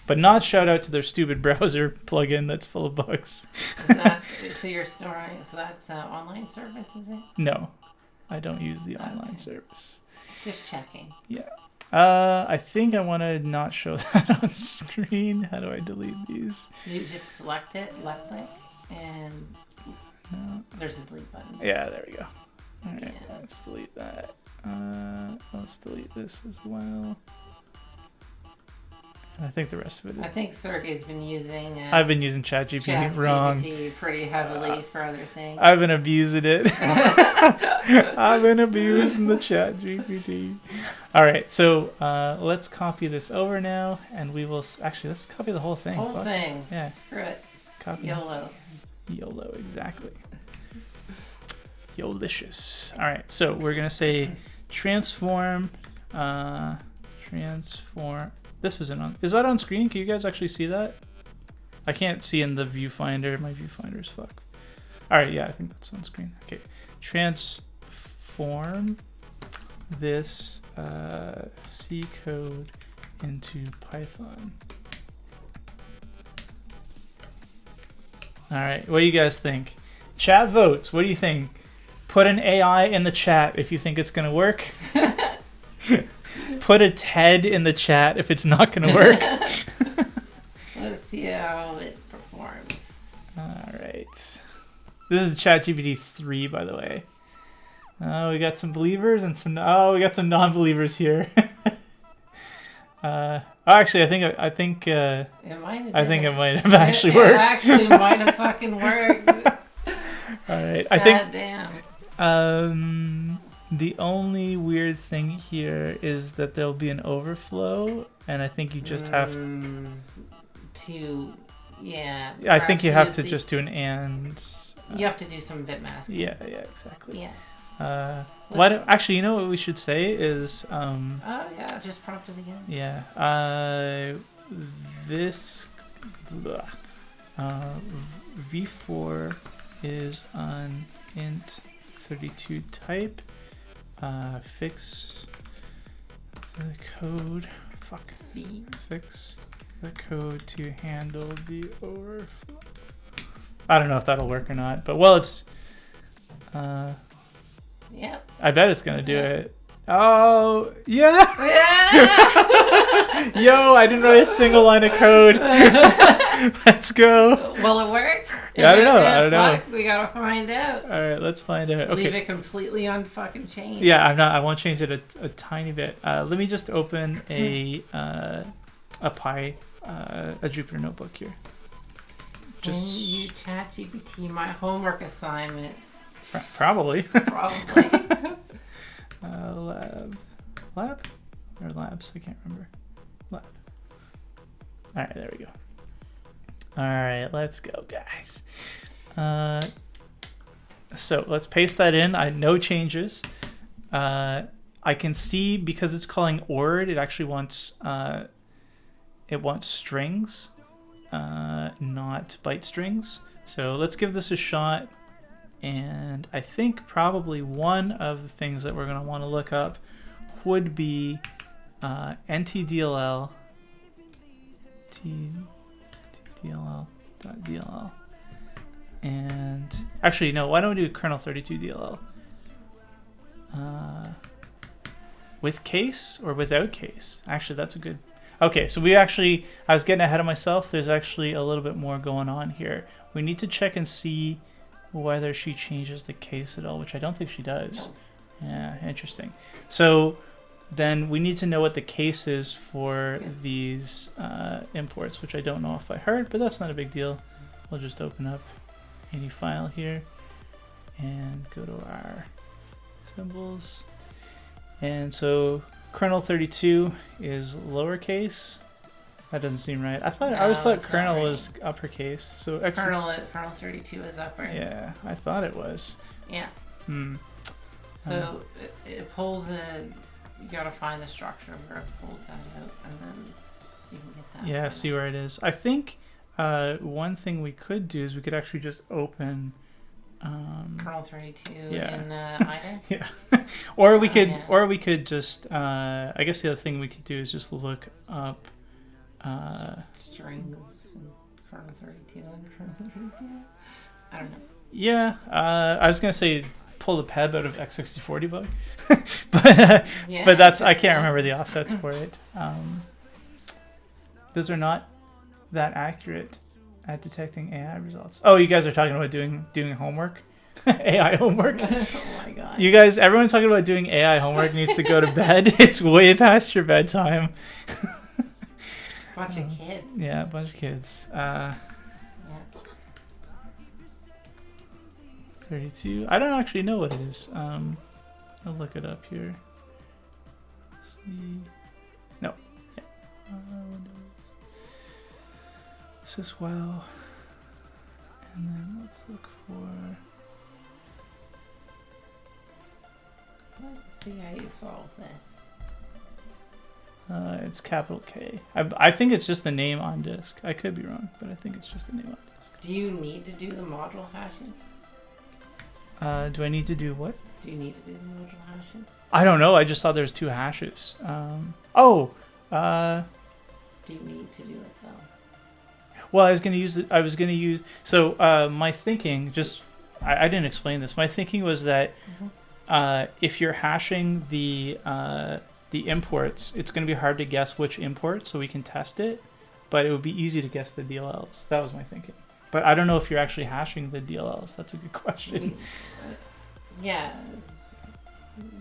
but not shout out to their stupid browser plugin that's full of bugs. So you're storing? So that's online service, is it? No, I don't use the online service. Just checking. Yeah. I think I want to not show that on screen. How do I delete these? You just select it, left click, and there's a delete button. Yeah, there we go. All right, Yeah. let's delete that. Let's delete this as well. I think the rest of it. I think Sergey's been using. I've been using ChatGPT wrong. Pretty heavily for other things. I've been abusing it. I've been abusing the ChatGPT. All right, so let's copy this over now, and we will actually let's copy the whole thing. Whole thing. Yeah. Screw it. Copy. YOLO. YOLO, exactly. Yolicious. All right, so we're gonna say transform. Transform. This isn't on. Is that on screen? Can you guys actually see that? I can't see in the viewfinder. My viewfinder is fucked. All right, yeah, I think that's on screen. Okay, transform this C code into Python. All right, what do you guys think? Chat votes. What do you think? Put an AI in the chat if you think it's gonna work. Put a TED in the chat if it's not gonna work. Let's see how it performs. All right. This is ChatGPT 3, by the way. We got some believers and some. Oh, we got some non-believers here. Actually, I think it might have actually worked. It actually might have fucking worked. All right. God damn. The only weird thing here is that there'll be an overflow, and I think you just have to. Yeah. I think you have to just do an and. You have to do some bit masking. Yeah, exactly. Yeah. Actually, you know what we should say is. Oh yeah, just prompt it again. Yeah. This. V4 is an int32 type. Fix the code. Fix the code to handle the overflow. I don't know if that'll work or not, but well, it's. Yep. I bet it's gonna do it. Oh yeah! Yo, I didn't write a single line of code. Let's go. Will it work? Yeah, I don't know. We gotta find out. All right, let's find out. Okay. Leave it completely unfucking changed. Yeah, I'm not. I won't change it a tiny bit. Let me just open a Jupyter notebook here. Just you ChatGPT my homework assignment. Probably. Probably. Lab or labs? I can't remember. Lab. All right, there we go. All right, let's go, guys. So let's paste that in. No changes. I can see because it's calling ORD, it actually wants strings, not byte strings. So let's give this a shot. And I think probably one of the things that we're going to want to look up would be ntdll tdll.dll. And actually, no, why don't we do kernel32dll? With case or without case? Actually, that's a good... Okay, so I was getting ahead of myself. There's actually a little bit more going on here. We need to check and see whether she changes the case at all, which I don't think she does. Yeah, interesting. So then we need to know what the case is for these imports, which I don't know if I heard, but that's not a big deal. We'll just open up any file here and go to our symbols. And so kernel32 is lowercase. That doesn't seem right. I always thought kernel was uppercase. So kernel 32 is upper. Yeah, I thought it was. Yeah. So it pulls in. You gotta find the structure where it pulls that out, and then you can get that. Yeah, see where it is. I think one thing we could do is we could actually just open kernel 32 in IDA. Yeah. or we could just I guess the other thing we could do is just look up strings and kernel 32 and kernel 32. I don't know. Yeah, I was gonna say pull the PEB out of x64 debug, but that's I can't remember the offsets for it. Those are not that accurate at detecting AI results. Oh, you guys are talking about doing homework, AI homework. Oh my god! You guys, everyone talking about doing AI homework needs to go to bed. It's way past your bedtime. Bunch of kids. Yeah, a bunch of kids. 32. I don't actually know what it is. I'll look it up here. See. No. Yeah. Windows. This is well. And then let's look for. Let's see how you solve this. It's capital K. I think it's just the name on disk. I could be wrong, but I think it's just the name on disk. Do you need to do the module hashes? Do I need to do what? Do you need to do the module hashes? I don't know. I just saw there's two hashes. Do you need to do it though? Well, I was going to use so my thinking, just I didn't explain this. My thinking was that if you're hashing the imports, it's going to be hard to guess which import, so we can test it, but it would be easy to guess the DLLs. That was my thinking. But I don't know if you're actually hashing the DLLs. That's a good question. Yeah,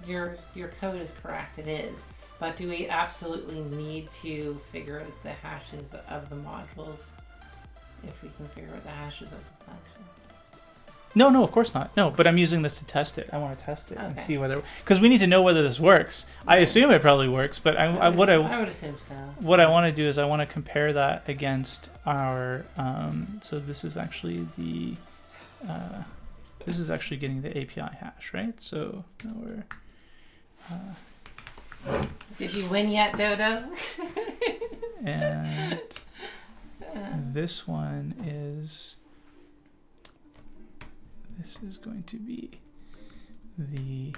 your code is correct. It is. But do we absolutely need to figure out the hashes of the modules if we can figure out the hashes of the function? No, of course not. No, but I'm using this to test it. I want to test it and see whether, because we need to know whether this works. Yeah. I assume it probably works, but I would assume so. What I want to do is I want to compare that against our. So this is actually the. This is actually getting the API hash, right? So now we're. Did you win yet, Dodo? And this one is. This is going to be the.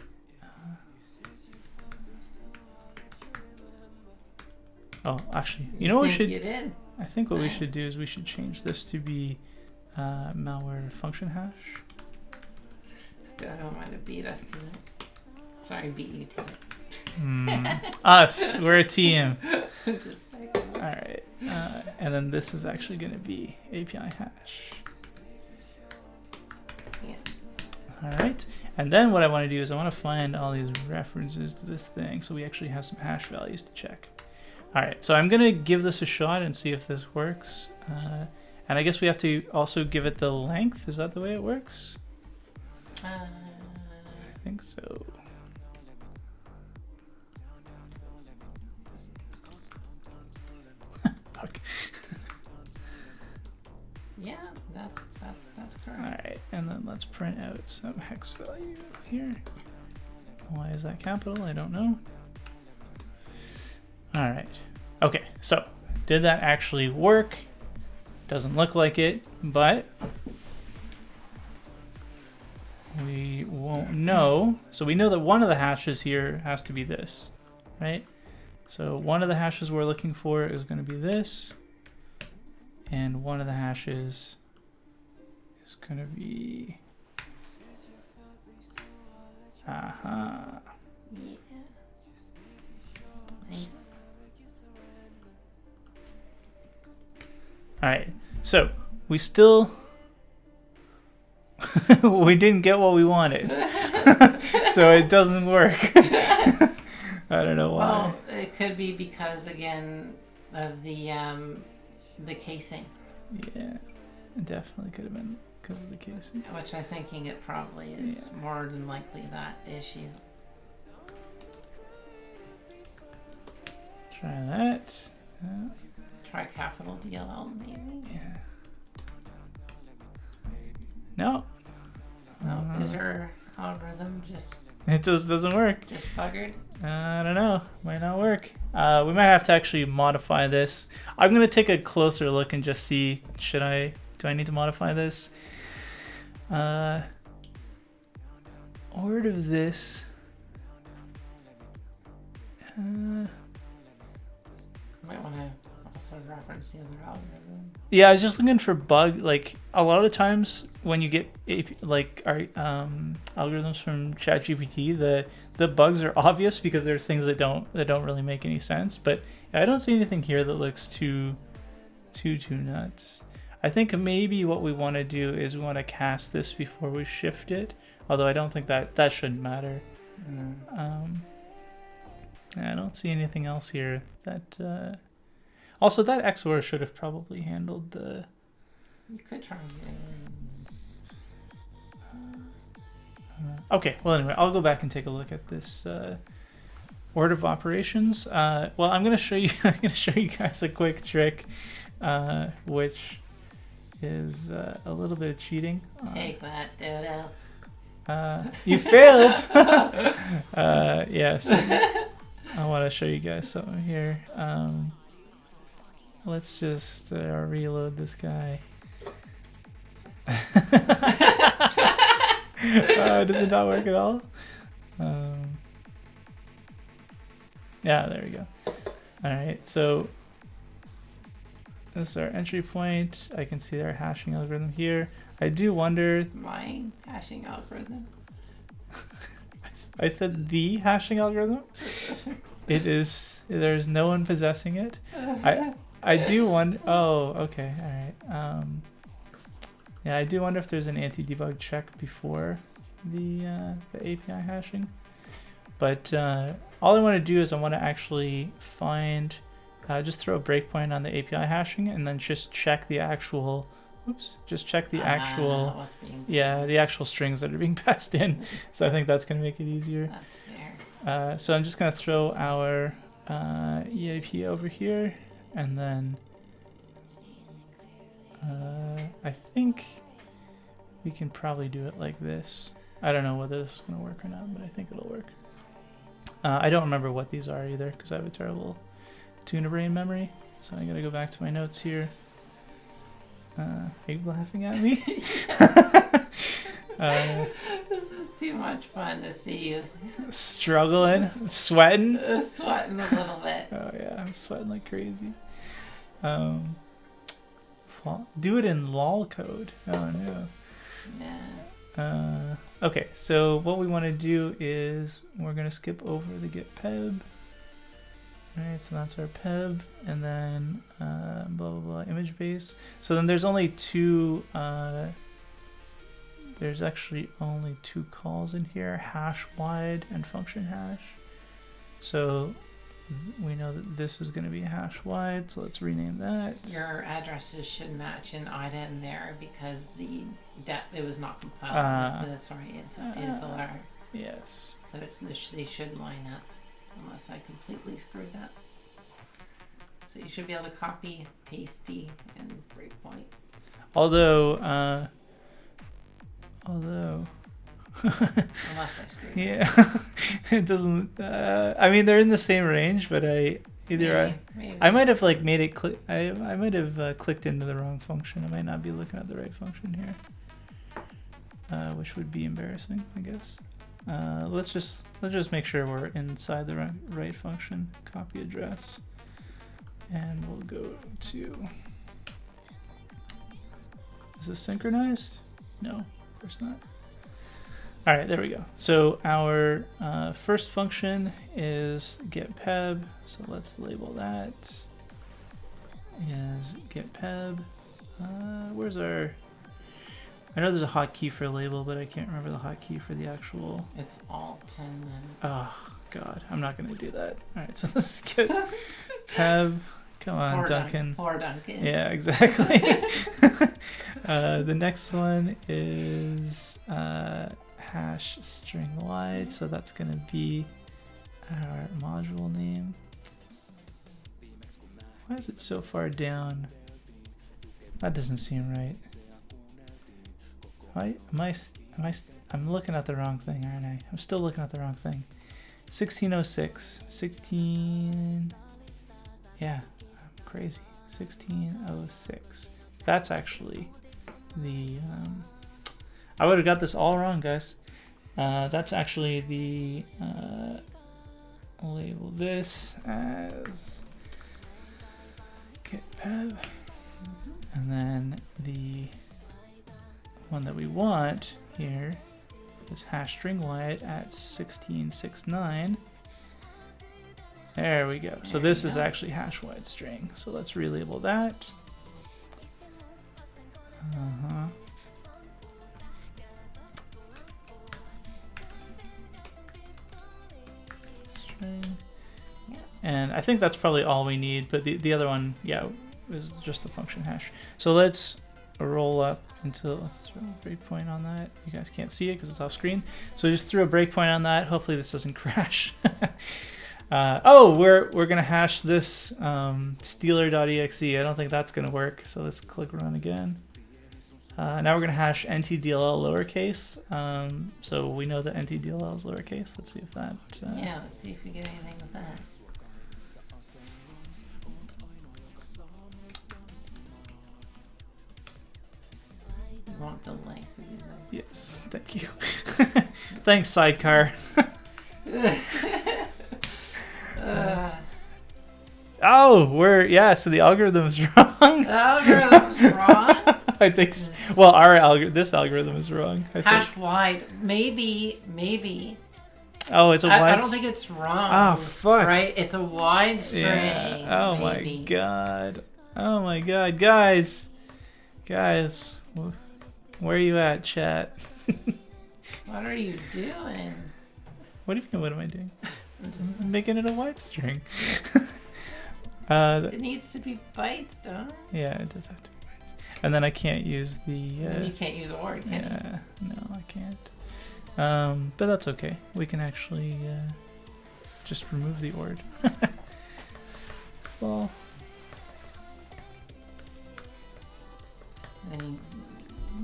Oh, actually, you know what we should. You did. I think what we should do is we should change this to be malware function hash. I don't want to beat us to it. Sorry, beat you to it. Us, we're a team. Just all right, and then this is actually going to be API hash. Yeah. All right, and then what I want to do is I want to find all these references to this thing, so we actually have some hash values to check. All right, so I'm going to give this a shot and see if this works. And I guess we have to also give it the length. Is that the way it works? I think so. Okay. Yeah, that's correct. All right, and then let's print out some hex value here. Why is that capital? I don't know. All right. Okay, so did that actually work? Doesn't look like it, but we won't know. So we know that one of the hashes here has to be this, right? So one of the hashes we're looking for is going to be this, and one of the hashes is going to be Yeah. Nice. All right, so we still we didn't get what we wanted, so it doesn't work. I don't know why. Well, it could be because again of the casing. Yeah, it definitely could have been because of the casing. Which I'm thinking it probably is more than likely that issue. Try that. Try capital DLL maybe. Yeah. No. No, is your algorithm just It just doesn't work. just buggered? I don't know. Might not work. We might have to actually modify this. I'm gonna take a closer look and just see. Do I need to modify this? Order of this. Might want to also reference the other algorithm. Yeah, I was just looking for bug. Like a lot of the times when you get algorithms from ChatGPT, the bugs are obvious because they're things that don't really make any sense. But I don't see anything here that looks too nuts. I think maybe what we want to do is we want to cast this before we shift it. Although I don't think that shouldn't matter. I don't see anything else here that. Also, that XOR should have probably handled the. You could try Okay, well anyway, I'll go back and take a look at this order of operations. Well, I'm gonna show you. I'm gonna show you guys a quick trick, which is a little bit of cheating. Take that, Dodo. You failed. Yes. I want to show you guys something here. Let's just reload this guy. Does it not work at all? Yeah, there we go. All right, so this is our entry point. I can see our hashing algorithm here. I do wonder. My hashing algorithm. I said the hashing algorithm. It is. There's no one possessing it. I do wonder. Oh, okay. All right. Yeah, I do wonder if there's an anti-debug check before the API hashing. But all I want to do is I want to actually find, just throw a breakpoint on the API hashing and then just check the actual, just check the actual, the actual strings that are being passed in. So I think that's going to make it easier. That's fair. So I'm just going to throw our EAP over here, and then I think we can probably do it like this. I don't know whether this is going to work or not, but I think it'll work. I don't remember what these are either because I have a terrible tuna brain memory. So I gotta go back to my notes here. Are you laughing at me? This is too much fun to see you struggling, sweating. Sweating a little bit. Oh yeah, I'm sweating like crazy. Do it in lol code. Oh no. Yeah. Okay, so what we want to do is we're going to skip over the git peb. Alright, so that's our peb, and then blah blah blah image base. So then there's only two, there's actually only two calls in here, hash wide and function hash. So we know that this is going to be hash wide, so let's rename that. Your addresses should match in IDA in there because it was not compiled with the ASLR. Yes. So they should line up unless I completely screwed up. So you should be able to copy, pasty, and breakpoint. Although Unless I screwed yeah, it doesn't. I mean, they're in the same range, but maybe. I might have like made it click. I might have clicked into the wrong function. I might not be looking at the right function here, which would be embarrassing, I guess. Let's just make sure we're inside the right function. Copy address, and we'll go to. Is this synchronized? No, of course not. All right, there we go. So our first function is getPeb. So let's label that is getPeb. Where's our? I know there's a hotkey for a label, but I can't remember the hotkey for the actual. It's Alt and then. Oh God, I'm not gonna do that. All right, so let's get Peb. Come on, Duncan. Poor Duncan. Yeah, exactly. The next one is hash string wide, so that's going to be our module name. Why is it so far down? That doesn't seem right. I'm looking at the wrong thing, aren't I? I'm still looking at the wrong thing. 1606. 16. Yeah, I'm crazy. 1606. That's actually the. I would have got this all wrong, guys. That's actually the. Label this as getPeb, and then the one that we want here is hash string wide at 1669. There we go. So this is actually hash wide string. So let's relabel that. String. Yeah. And I think that's probably all we need, but the other one, yeah, is just the function hash. So let's roll up until, let's throw a breakpoint on that. You guys can't see it because it's off screen. So just throw a breakpoint on that. Hopefully this doesn't crash. We're gonna hash this stealer.exe. I don't think that's gonna work. So let's click run again. Now we're gonna hash ntdll lowercase. So we know that ntdll is lowercase. Let's see if that. Yeah, let's see if we get anything with that. You want the length of it? Yes, thank you. Thanks, Sidecar. Oh, so the algorithm is wrong. The algorithm's wrong? I think so. Well, this algorithm is wrong. Hash wide. Maybe. Oh, it's a wide. I don't think it's wrong. Oh, fuck. Right? It's a wide string. Yeah. Oh, maybe. my God. Oh, my God. Guys. Where are you at, chat? What are you doing? What am I doing? I'm making it a wide string. it needs to be bytes, don't it? Yeah, it does have to be bytes. And then I can't use the... and you can't use OR, can you? No, I can't. But that's okay. We can actually just remove the OR. Well...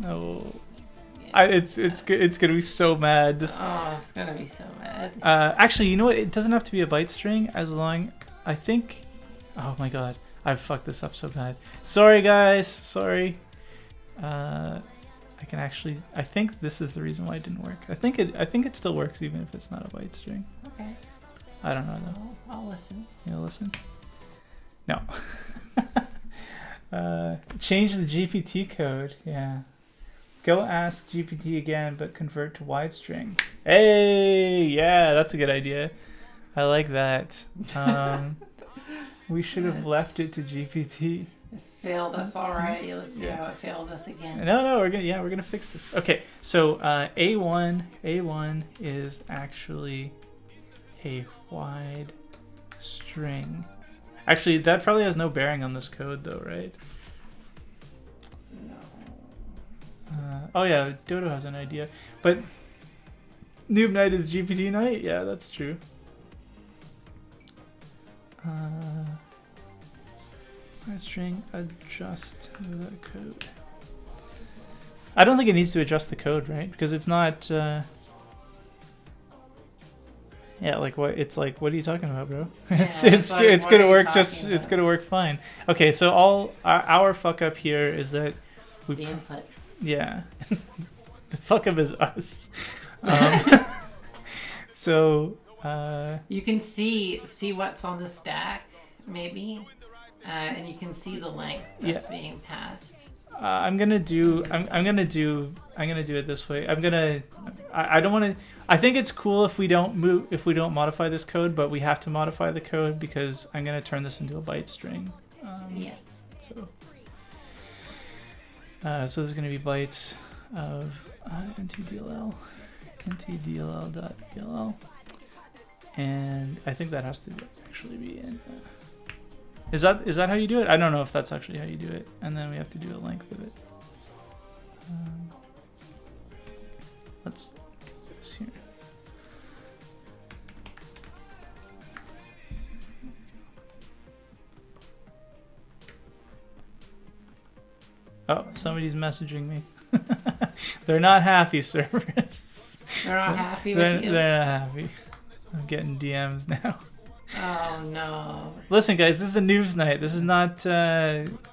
Oh... It's gonna be so mad. Oh, it's gonna be so mad. Actually, you know what? It doesn't have to be a byte string as long. I think. Oh my God, I've fucked this up so bad. Sorry, guys. Sorry. I can actually. I think this is the reason why it didn't work. I think it still works even if it's not a byte string. Okay. I don't know though. I'll listen. You'll listen. No. Change the GPT code. Yeah. Go ask GPT again, but convert to wide string. Hey, yeah, that's a good idea. I like that. We should have left it to GPT. It failed us already. Let's see how it fails us again. No, we're gonna fix this. Okay, so A1 is actually a wide string. Actually, that probably has no bearing on this code, though, right? Oh yeah, Dodo has an idea. But Noob Night is GPT Night? Yeah, that's true. String adjust the code. I don't think it needs to adjust the code, right? Because it's not... Yeah, like what? It's like, what are you talking about, bro? It's gonna work it's gonna work fine. Okay, so all our fuck up here is that we... The input. Yeah. The fuck up is us. So you can see what's on the stack, maybe, and you can see the length that's being passed. I'm gonna do it this way. I don't want to. I think it's cool if we don't modify this code, but we have to modify the code because I'm gonna turn this into a byte string. So there's going to be bytes of ntdll, ntdll.dll, and I think that has to actually be in. Is that how you do it? I don't know if that's actually how you do it. And then we have to do a length of it. Let's do this here. Oh, somebody's messaging me. They're not happy, Cerberus. They're not happy with you? They're not happy. I'm getting DMs now. Oh, no. Listen, guys, this is a noobs night. This is not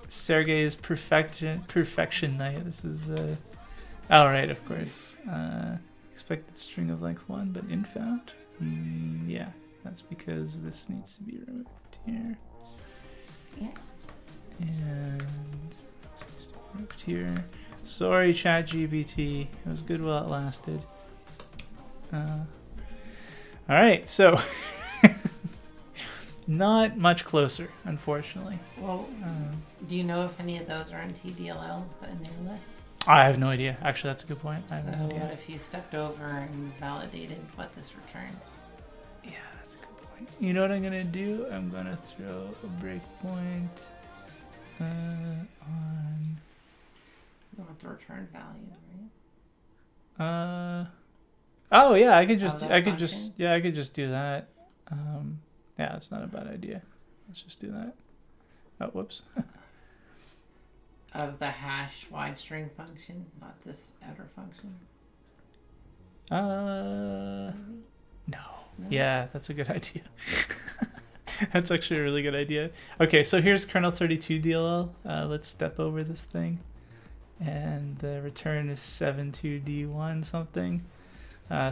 Sergey's perfection night. This is... Oh, right, of course. Expected string of length 1, but infound? Yeah, that's because this needs to be removed here. Yeah. And... moved here. Sorry, ChatGPT. It was good while it lasted. Alright, so not much closer, unfortunately. Well, do you know if any of those are in TDLL in your list? I have no idea. Actually, that's a good point. I have no idea. What if you stepped over and validated what this returns? Yeah, that's a good point. You know what I'm going to do? I'm going to throw a breakpoint on... You want the return value, right? Oh yeah, I could just do that. Yeah, it's not a bad idea. Let's just do that. Oh, whoops. Of the hash wide string function, not this outer function. No. Yeah, that's a good idea. That's actually a really good idea. Okay, so here's kernel 32 DLL. Let's step over this thing. And the return is 72D1 something.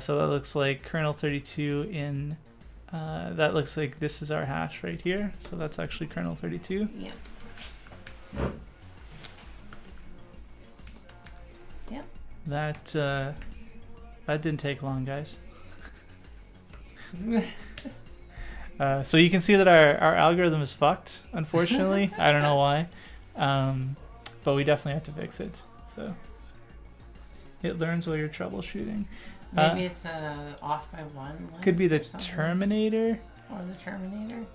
So that looks like kernel 32 in that looks like this is our hash right here. So that's actually kernel 32. Yeah. Yep. That didn't take long, guys. So you can see that our algorithm is fucked, unfortunately. I don't know why. But we definitely have to fix it. So it learns while you're troubleshooting. Maybe it's off by 1. Could be the Terminator. Or the Terminator.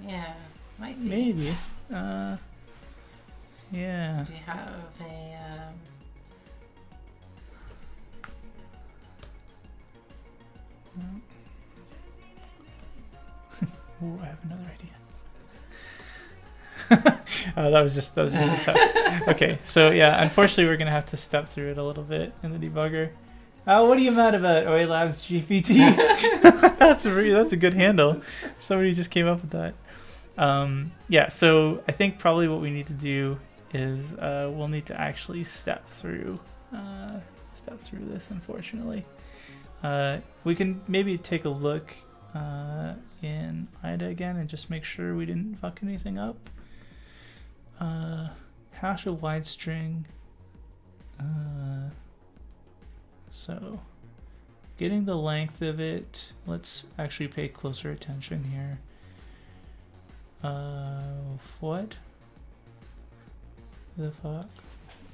Yeah, might be. Maybe. Yeah. Do you have a... Ooh, I have another idea. That was just a test. Okay, so yeah, unfortunately we're gonna have to step through it a little bit in the debugger. What are you mad about, OALabs GPT? That's a good handle. Somebody just came up with that. Yeah, so I think probably what we need to do is we'll need to actually step through this, unfortunately. We can maybe take a look in IDA again and just make sure we didn't fuck anything up. Hash a wide string. So getting the length of it, let's actually pay closer attention here. What the fuck?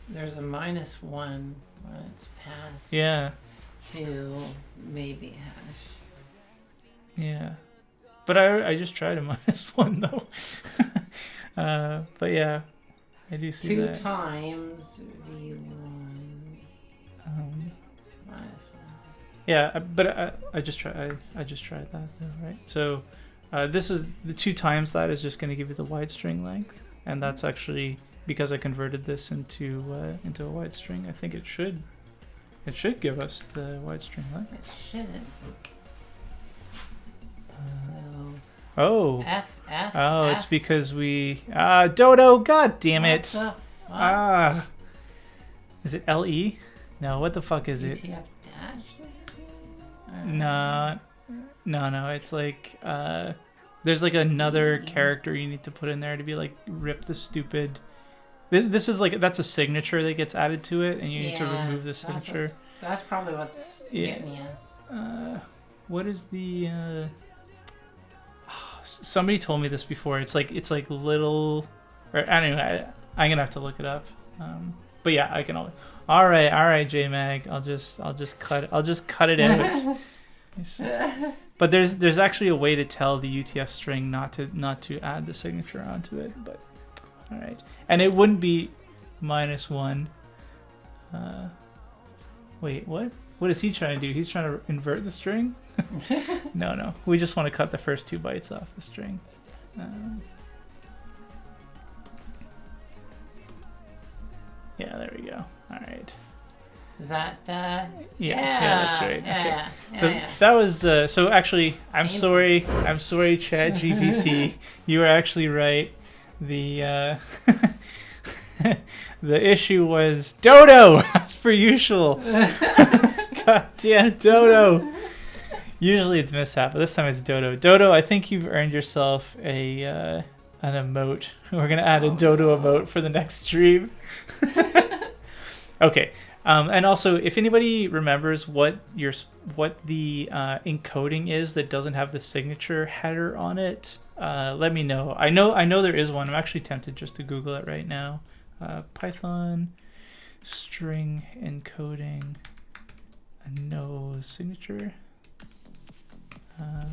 There's a -1 when it's passed. Yeah. To maybe hash. Yeah. But I just tried a -1 though. But yeah, I do see 2 that. times v1 -1. Yeah, but I just tried that though, right? So this is the 2 times that is just going to give you the wide string length, and that's actually because I converted this into a wide string. I think it should give us the wide string length. It should. So. Oh. F. It's because we Dodo. God damn it. What the fuck? Is it LE? No. What the fuck is it? UTF dash. No. It's like there's like another character you need to put in there to be like rip the stupid. This is like that's a signature that gets added to it, and you need to remove the signature. That's probably what's getting you. What is the? Somebody told me this before. It's like little. Or anyway, I'm gonna have to look it up. But yeah, I can always. All right, JMag. I'll just cut it out. But there's actually a way to tell the UTF string not to add the signature onto it. But all right, and it wouldn't be -1. Wait, what? What is he trying to do? He's trying to invert the string? No. We just want to cut the first 2 bytes off the string. Yeah, there we go. All right. Is that? Yeah, that's right. Yeah, okay. So that was. So actually, I'm sorry, ChatGPT. You were actually right. The the issue was Dodo, as per usual. God damn Dodo. Usually it's mishap, but this time it's Dodo. Dodo, I think you've earned yourself an emote. We're gonna add a Dodo emote for the next stream. Okay. And also, if anybody remembers what the encoding is that doesn't have the signature header on it, let me know. I know there is one. I'm actually tempted just to Google it right now. Python string encoding no signature. I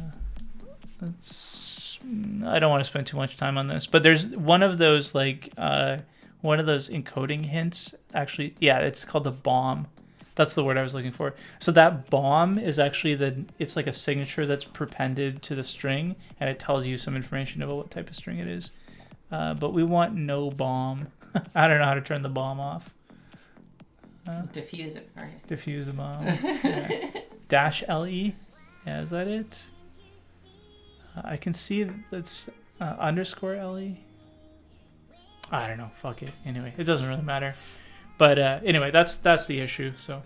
don't want to spend too much time on this, but there's one of those encoding hints. Actually, yeah, it's called the bomb. That's the word I was looking for. So that bomb is actually it's like a signature that's prepended to the string, and it tells you some information about what type of string it is. But we want no bomb. I don't know how to turn the bomb off. Diffuse it first. Diffuse the bomb. Yeah. Dash LE. Yeah, is that it? I can see that's underscore LE. I don't know. Fuck it. Anyway, it doesn't really matter. But anyway, that's the issue. So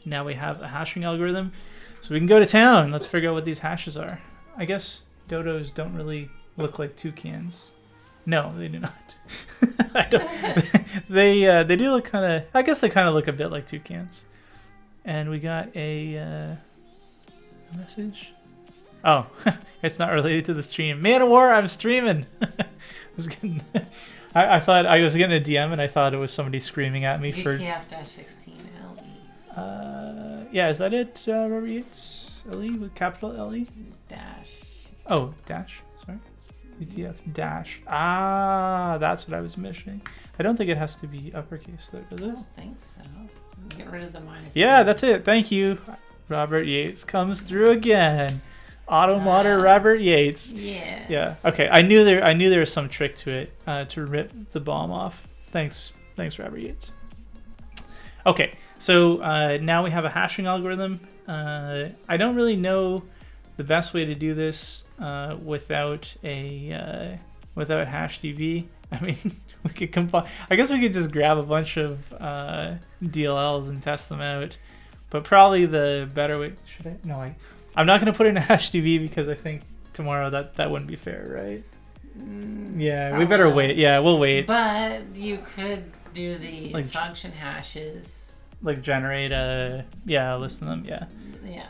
now we have a hashing algorithm. So we can go to town. Let's figure out what these hashes are. I guess dodos don't really look like toucans. No, they do not. I don't. They do look kind of. I guess they kind of look a bit like toucans. And we got a message. Oh, it's not related to the stream. Man of War, I'm streaming. I thought I was getting a DM and I thought it was somebody screaming at me for. UTF-16LE. Yeah, is that it, Robert Yates? LE with capital LE? Dash. Oh, dash. Sorry. UTF dash. Ah, that's what I was missing. I don't think it has to be uppercase though, does I it? don't think so. Get rid of the minus. Yeah, that's it. Thank you. Robert Yates comes through again. Auto modder Robert Yates. Yeah. Yeah. Okay. I knew there was some trick to it to rip the bomb off. Thanks, Robert Yates. Okay. So now we have a hashing algorithm. I don't really know the best way to do this without hashdb. I mean, we could combine. I guess we could just grab a bunch of DLLs and test them out. But probably the better way. Should I? No, I'm not going to put in a hashdb because I think tomorrow that wouldn't be fair, right? Yeah, we better wait. Yeah, we'll wait. But you could do the function hashes. Like generate a list of them. Yeah. Yeah.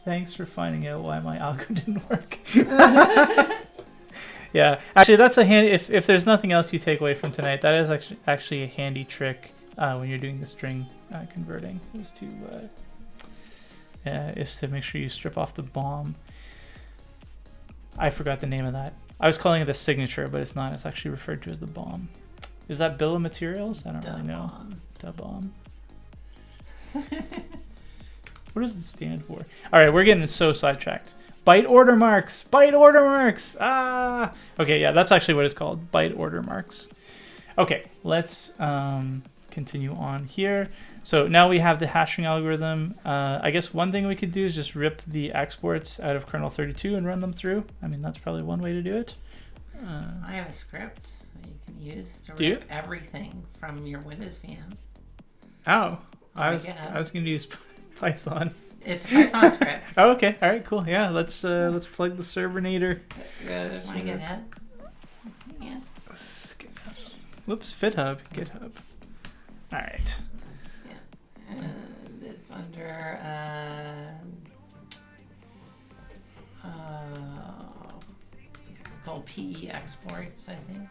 Thanks for finding out why my algo didn't work. Yeah, actually, that's a handy. If there's nothing else you take away from tonight, that is actually a handy trick when you're doing the string converting. Is to make sure you strip off the bomb. I forgot the name of that. I was calling it the signature, but it's not. It's actually referred to as the bomb. Is that bill of materials? I don't really know. The bomb. What does it stand for? All right, we're getting so sidetracked. Byte order marks. Byte order marks. Ah. Okay, yeah, that's actually what it's called. Byte order marks. Okay, let's continue on here. So now we have the hashing algorithm. I guess one thing we could do is just rip the exports out of kernel 32 and run them through. I mean, that's probably one way to do it. I have a script that you can use to rip everything from your Windows VM. Oh, I was going to use Python. It's a Python script. Oh, okay. All right, cool. Yeah, let's plug the Servernator. My GitHub. Yeah. Whoops, GitHub. All right. Yeah. And it's under it's called PE exports, I think.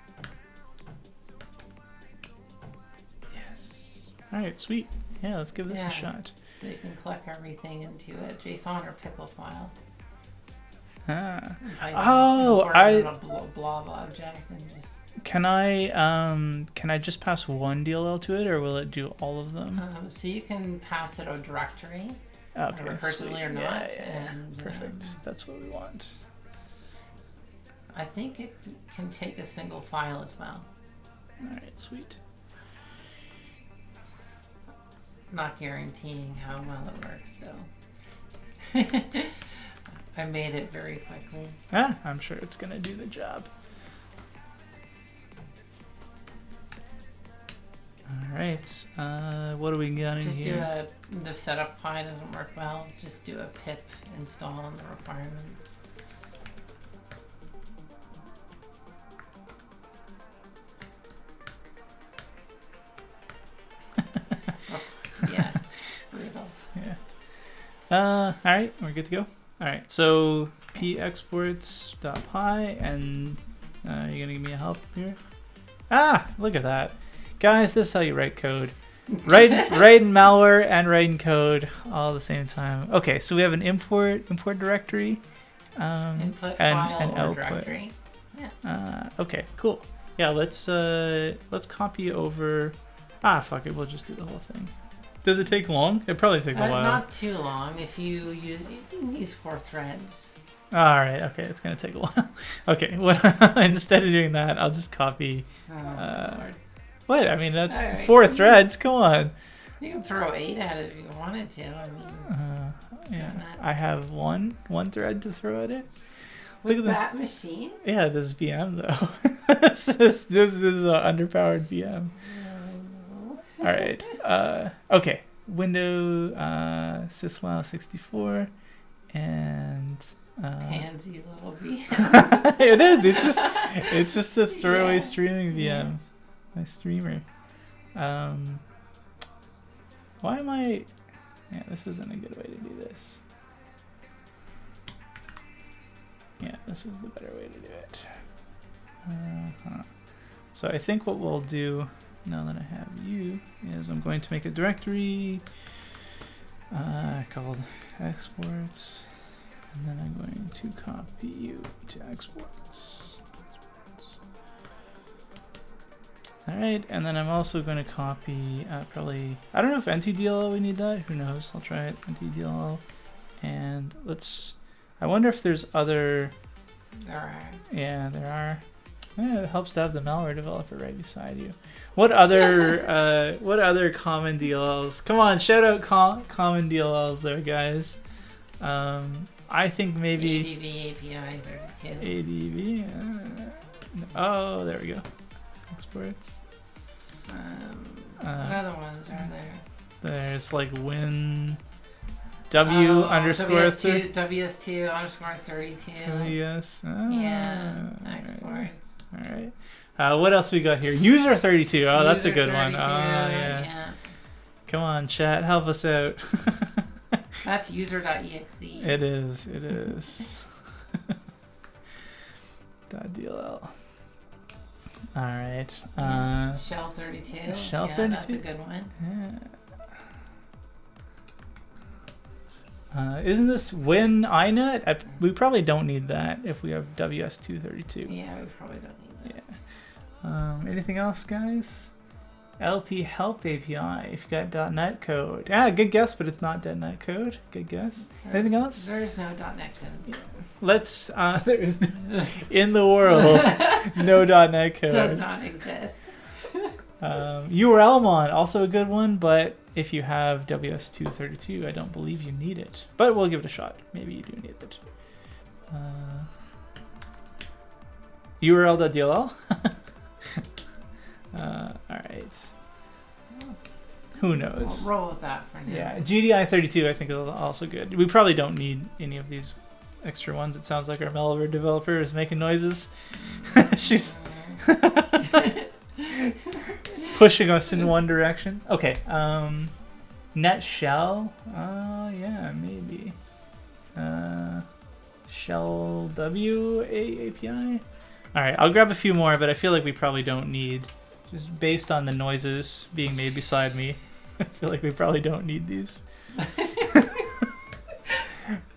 Yes. All right, sweet. Yeah, let's give this a shot. So you can collect everything into a JSON or pickle file. Ah. A blob object and just. Can I just pass one DLL to it, or will it do all of them? So you can pass it a directory, okay, recursively or not. Yeah. And, perfect. That's what we want. I think it can take a single file as well. All right, sweet. Not guaranteeing how well it works, though. I made it very quickly. I'm sure it's gonna do the job. All right. What do we got in just here? The setup pi doesn't work well. Just do a pip install on the requirements. Yeah. Brutal. Yeah. All right, we're good to go. All right, so p exports.py, and you're gonna give me a help here. Look at that, guys. This is how you write code. Write in malware and write in code all at the same time. Okay, so we have an import directory, input and file an or output directory. Yeah. Okay, cool. Yeah, let's copy over. Fuck it, we'll just do the whole thing. Does it take long? It probably takes a while. Not too long. If you can use 4 threads. All right. Okay, it's gonna take a while. Okay. Instead of doing that, I'll just copy. Lord. What? I mean, that's right. 4 threads. Come on. You can throw 8 at it if you wanted to. I mean, yeah. I have one thread to throw at it. Look at that machine. Yeah, this VM though. this is an underpowered VM. All right. Okay. window syswhile64 and Pansy little bee. it is. It's just a throwaway streaming VM. Yeah. My streamer. Why am I? Yeah, this isn't a good way to do this. Yeah, this is the better way to do it. So I think what we'll do now that I have you is I'm going to make a directory called exports, and then I'm going to copy you to exports. All right, and then I'm also going to copy probably, I don't know if NTDLL we need that, who knows, I'll try it, NTDLL, and I wonder if there's other, There are. yeah, there are. Yeah, it helps to have the malware developer right beside you. What other common DLLs? Come on, shout out common DLLs there, guys. I think maybe ADV API 32. ADV. Oh, there we go. Exports. What other ones are there? There's like win W_32. WS2_32. Yes. Yeah. Exports. All right. What else we got here? User 32. Oh, that's a good one. Oh, 32, yeah. Come on, chat, help us out. That's user.exe. It is. It is. .dll. All right. Shell 32. Shell Yeah, 32. that's a good one. Yeah. Isn't this win inut? We probably don't need that if we have WS232. Yeah, we probably don't need that. Yeah. Anything else, guys? LP help API if you got .NET code. Yeah, good guess, but it's not .NET code. Good guess. Anything else? There's no .NET code. Yeah. Let's. There's in the world no .NET code. Does not exist. URLmon, also a good one, but if you have WS232, I don't believe you need it. But we'll give it a shot. Maybe you do need it. URL.dll. Alright. Who knows? We'll roll with that for now. Yeah, GDI32 I think is also good. We probably don't need any of these extra ones. It sounds like our Malware developer is making noises. She's pushing us in one direction. Okay, net shell. Yeah, maybe. Shell W API. All right, I'll grab a few more, but I feel like we probably don't need, just based on the noises being made beside me, I feel like we probably don't need these.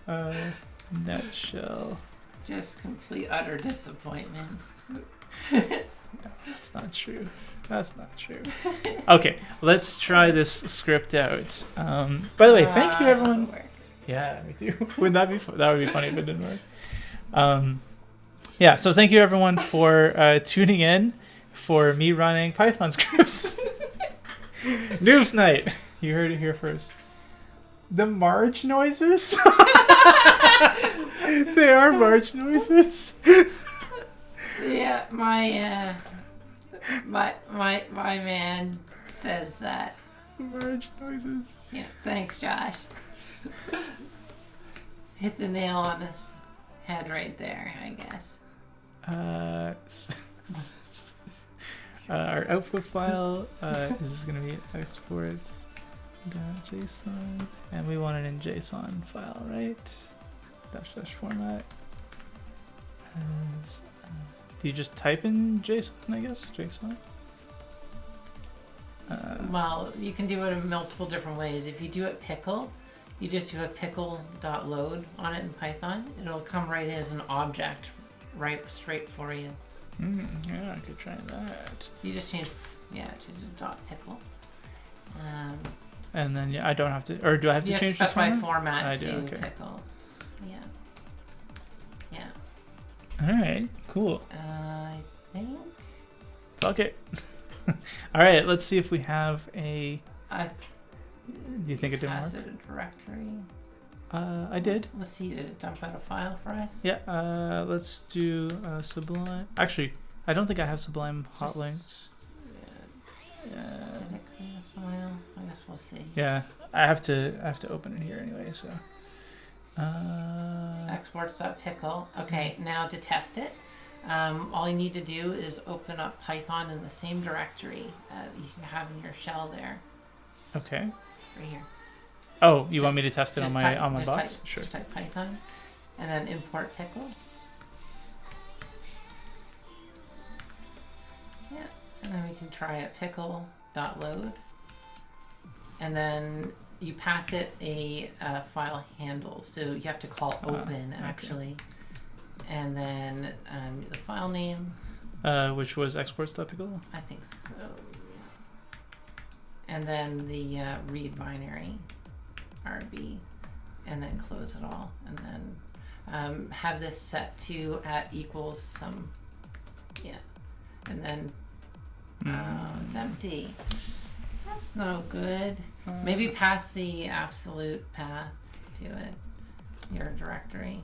Net shell. Just complete utter disappointment. No, that's not true. That's not true. Okay, let's try this script out. By the way, thank you everyone. It works. Yeah, we do. Wouldn't that be that would be funny if it didn't work. Yeah, so thank you everyone for tuning in for me running Python scripts. Noobs night. You heard it here first. The March noises. They are March noises. Yeah, my man says that. March noises. Yeah, thanks, Josh. Hit the nail on the head right there, I guess. Our output file is going to be exports.json, and we want it in JSON file, right? -- format. Do you just type in JSON, I guess? JSON? Well, you can do it in multiple different ways. If you do it pickle, you just do a pickle.load on it in Python. It'll come right in as an object, right straight for you. Yeah, I could try that. You just change, to the .pickle. And then I don't have to, or do I have to change the specify format? format I to do, okay. pickle. Yeah. All right, cool. I think. Fuck it. All right, let's see if we have a. Do you think it did Pass work? it a directory. I did. Let's see. Did it dump out a file for us? Yeah. Let's do Sublime. Actually, I don't think I have Sublime hot Just- links. Did it clean the file? I guess we'll see. Yeah, I have to open it here anyway. So. Exports.pickle. Okay, now to test it, all you need to do is open up Python in the same directory you can have in your shell there. Okay. Right here. Oh, you want me to test it on my box? Sure. Just type Python, and then import pickle. Yeah, and then we can try it pickle.load, and then you pass it a file handle, so you have to call open actually, and then the file name. Which was exports.pickle? I think so. And then the read binary, RB, and then close it all, and then have this set to equals some, and then it's empty. That's no good. Maybe pass the absolute path to it, your directory.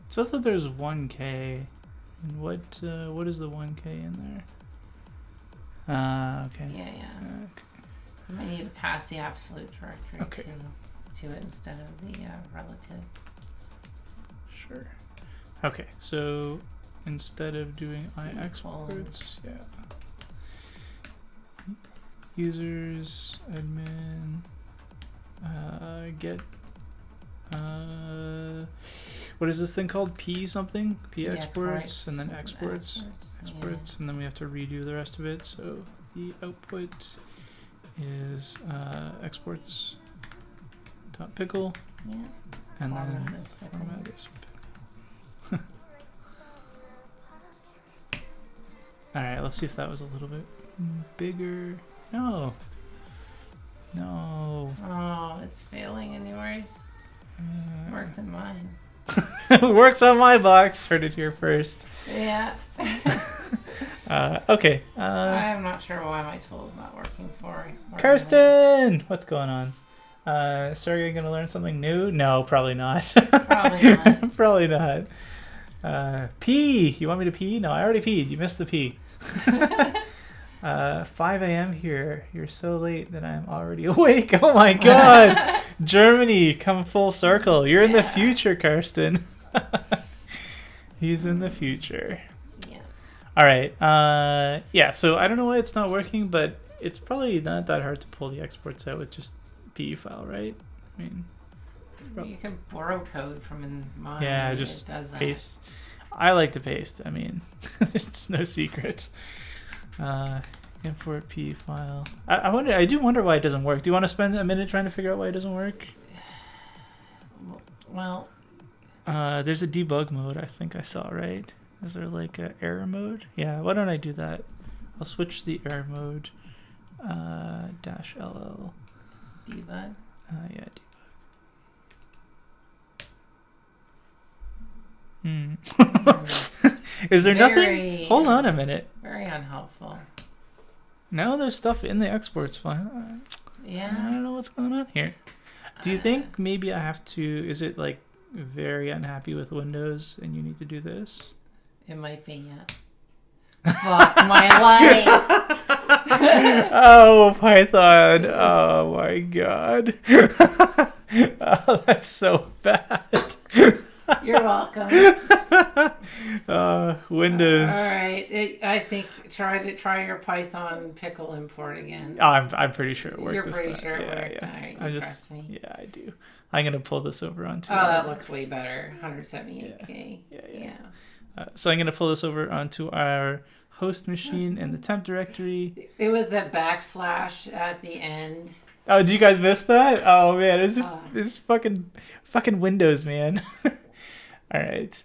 So I thought there's 1K. And what is the 1K in there? Okay. Yeah. Okay. You might need to pass the absolute directory Okay. to it instead of the relative. Sure. Okay, so instead of doing iExports, users, admin, get, what is this thing called? P something? P exports, and then exports, and then we have to redo the rest of it. So the output is exports dot pickle, and then format this. All right, let's see if that was a little bit bigger. No. Oh, it's failing in yours. Worked in mine. Works on my box. Heard it here first. Yeah. Okay. I'm not sure why my tool is not working for it. Kirsten, what's going on? Sorry, you're gonna learn something new? No, probably not. Probably not. Probably not. Pee. You want me to pee? No, I already peed. You missed the pee. 5 a.m. here. You're so late that I'm already awake. Oh my god. Germany, come full circle. You're in the future, Kirsten. He's in the future. Yeah. All right. Yeah, so I don't know why it's not working, but it's probably not that hard to pull the exports out with just PE file, right? I mean, you can borrow code from in mine. yeah, just it does that. paste. I like to paste. I mean, it's no secret. Import P file. I do wonder why it doesn't work. Do you want to spend a minute trying to figure out why it doesn't work? Well, there's a debug mode I think I saw, right? Is there like a error mode? Yeah, why don't I do that? I'll switch the error mode. -ll. Debug. Yeah, debug. Is there nothing? Hold on a minute. Very unhelpful. No, there's stuff in the exports file. Yeah. I don't know what's going on here. Do you think maybe I have to, is it like very unhappy with Windows and you need to do this? It might be, yeah. Fuck my life. Oh, Python. Oh my god. Oh, that's so bad. You're welcome. Windows. All right. I think try your Python pickle import again. Oh, I'm pretty sure it worked. You're this pretty time. sure it worked. Yeah. All right, you trust me. Yeah, I do. I'm gonna pull this over onto. Oh, that looks way better. 178K. Yeah. So I'm gonna pull this over onto our host machine in the temp directory. It was a backslash at the end. Oh, did you guys miss that? Oh man, it's fucking Windows, man. All right,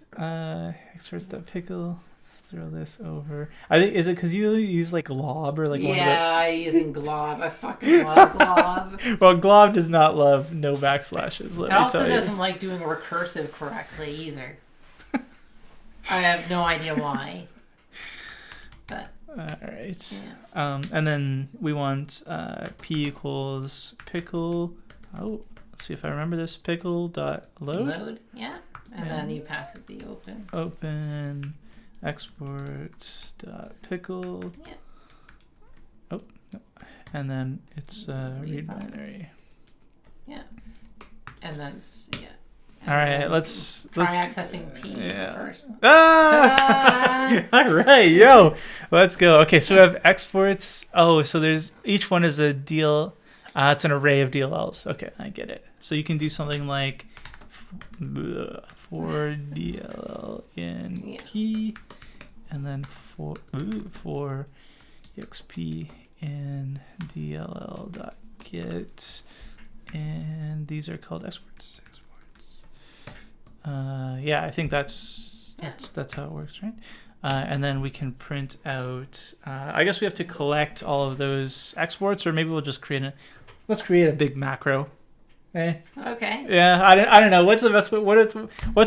exports.pickle. Let's throw this over. I think is it because you use like glob or like I'm using glob. I fucking love glob. Well, glob does not love no backslashes. It also doesn't like doing recursive correctly either. I have no idea why. But all right. Yeah. And then we want p equals pickle. Oh, let's see if I remember this. Pickle dot load. Load, yeah. And then you pass it the open. Open exports dot pickle. Yeah. Oh, no. And then it's read binary. binary. Yeah. And then yeah. All right, let's try accessing P first. Ah! All right, yo, let's go. Okay, so we have exports. Oh, so there's each one is a DL. It's an array of DLLs. Okay, I get it. So you can do something like for DLL in P, and then for exp in DLL.get, and these are called exports. Yeah, I think that's how it works, right? And then we can print out. I guess we have to collect all of those exports, or maybe we'll just let's create a big macro. Eh? Okay. Yeah, I don't know. What's the best way? What's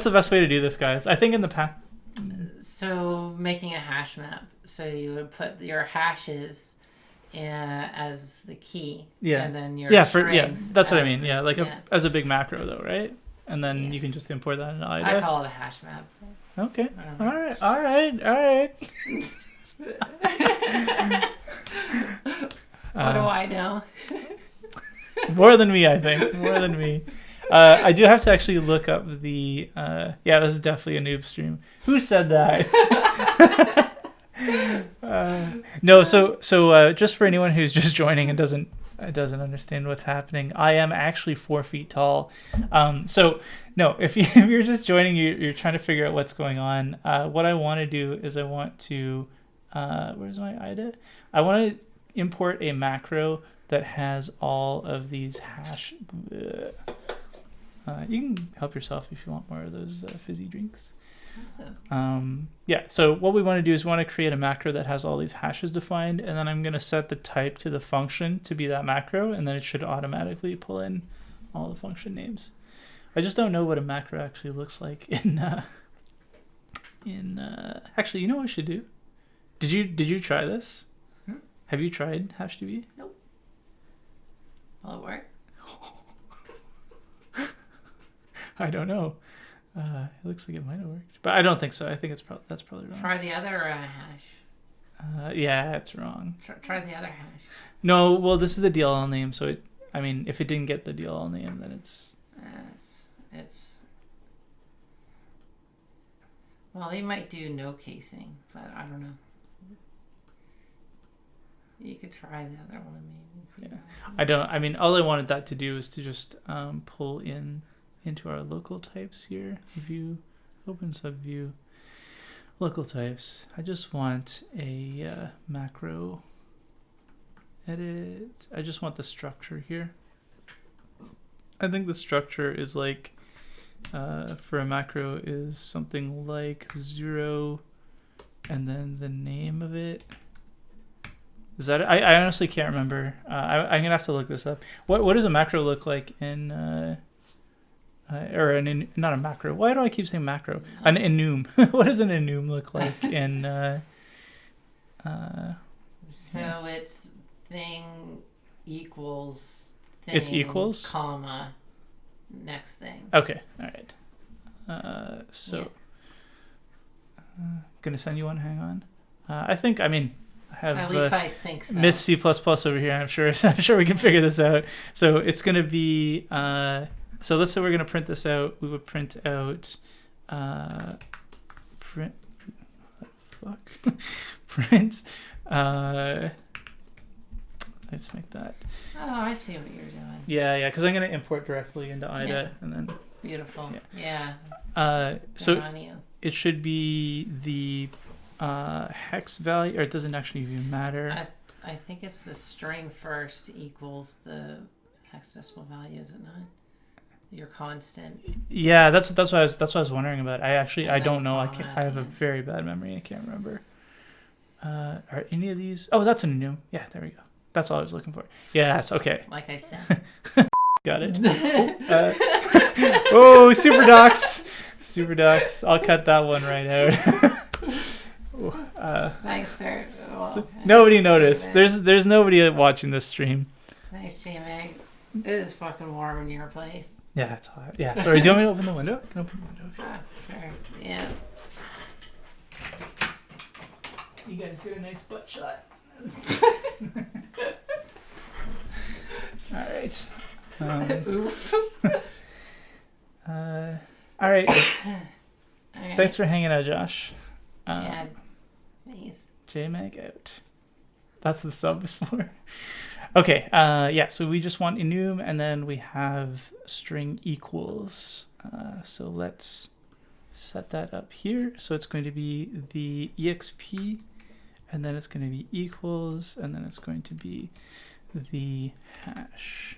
the best way to do this, guys? I think in the past. So making a hash map. So you would put your hashes as the key. Yeah. And then your strings. That's what I mean. Yeah, like as a big macro though, right? And then you can just import that into IDA. I call it a hash map. Okay. All right. What do I know? More than me, I think. More than me. I do have to actually look up the. Yeah, this is definitely a noob stream. Who said that? No. So just for anyone who's just joining and doesn't understand what's happening, I am actually 4 feet tall. So no, if you're just joining, you're trying to figure out what's going on. What I want to do is I want to. Where's my IDA? I want to import a macro that has all of these hash. You can help yourself if you want more of those fizzy drinks. Awesome. Yeah, so what we want to do is we want to create a macro that has all these hashes defined, and then I'm going to set the type to the function to be that macro, and then it should automatically pull in all the function names. I just don't know what a macro actually looks like in actually, you know what I should do? Did you try this? Have you tried HashDB? Nope. Will it work? I don't know. It looks like it might have worked, but I don't think so. I think that's probably wrong. Try the other hash. Yeah, it's wrong. Try the other hash. No, well, this is the DLL name, so if it didn't get the DLL name, then it's. Well, they might do no casing, but I don't know. You could try the other one, maybe. Yeah, I don't. All I wanted that to do is to just pull into our local types here. View, open subview, local types. I just want a macro edit. I just want the structure here. I think the structure is like for a macro is something like 0 and then the name of it. Is that it? I honestly can't remember. I'm gonna have to look this up. What does a macro look like in not a macro? Why do I keep saying macro? An enum. What does an enum look like in? So it's thing equals thing. It's equals, comma, next thing. Okay, all right. Gonna send you one. Hang on. I have at least I think so. Miss C++ over here. I'm sure we can figure this out. So it's gonna be. So let's say we're gonna print this out. We would print out. Print. Let's make that. Oh, I see what you're doing. Yeah, because I'm gonna import directly into IDA and then. Beautiful. Yeah. So it should be the hex value, or it doesn't actually even matter. I think it's the string first equals the hexadecimal value, is it not? Your constant. Yeah, that's what I was wondering about. I don't know. I have a very bad memory. I can't remember. Are any of these? Oh, that's a enum. Yeah, there we go. That's all I was looking for. Yes. Okay. Like I said. Got it. Oh, super docs. Super docs. I'll cut that one right out. Thanks, sir. Well, nobody noticed. There's nobody watching this stream. Thanks, J-Mag. It is fucking warm in your place. Yeah, it's hot. Yeah. Sorry, do you want me to open the window? I can open the window. Sure. Yeah. You guys get a nice butt shot. All right. Oof. All right. All right. Thanks for hanging out, Josh. Yeah. Nice. JMag out. That's what the sub is for. Okay. Yeah. So we just want enum, and then we have string equals. So let's set that up here. So it's going to be the exp, and then it's going to be equals, and then it's going to be the hash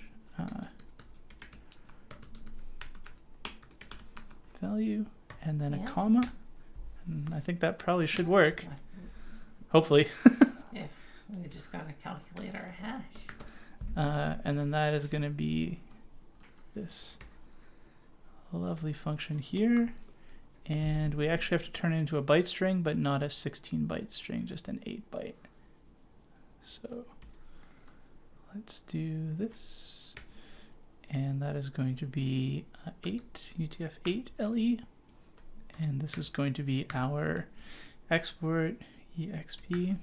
value, and then a comma. And I think that probably should work. Hopefully. If we just got to calculate our hash. And then that is going to be this lovely function here. And we actually have to turn it into a byte string, but not a 16-byte string, just an 8-byte. So let's do this. And that is going to be 8, UTF-8 LE. And this is going to be our export exp.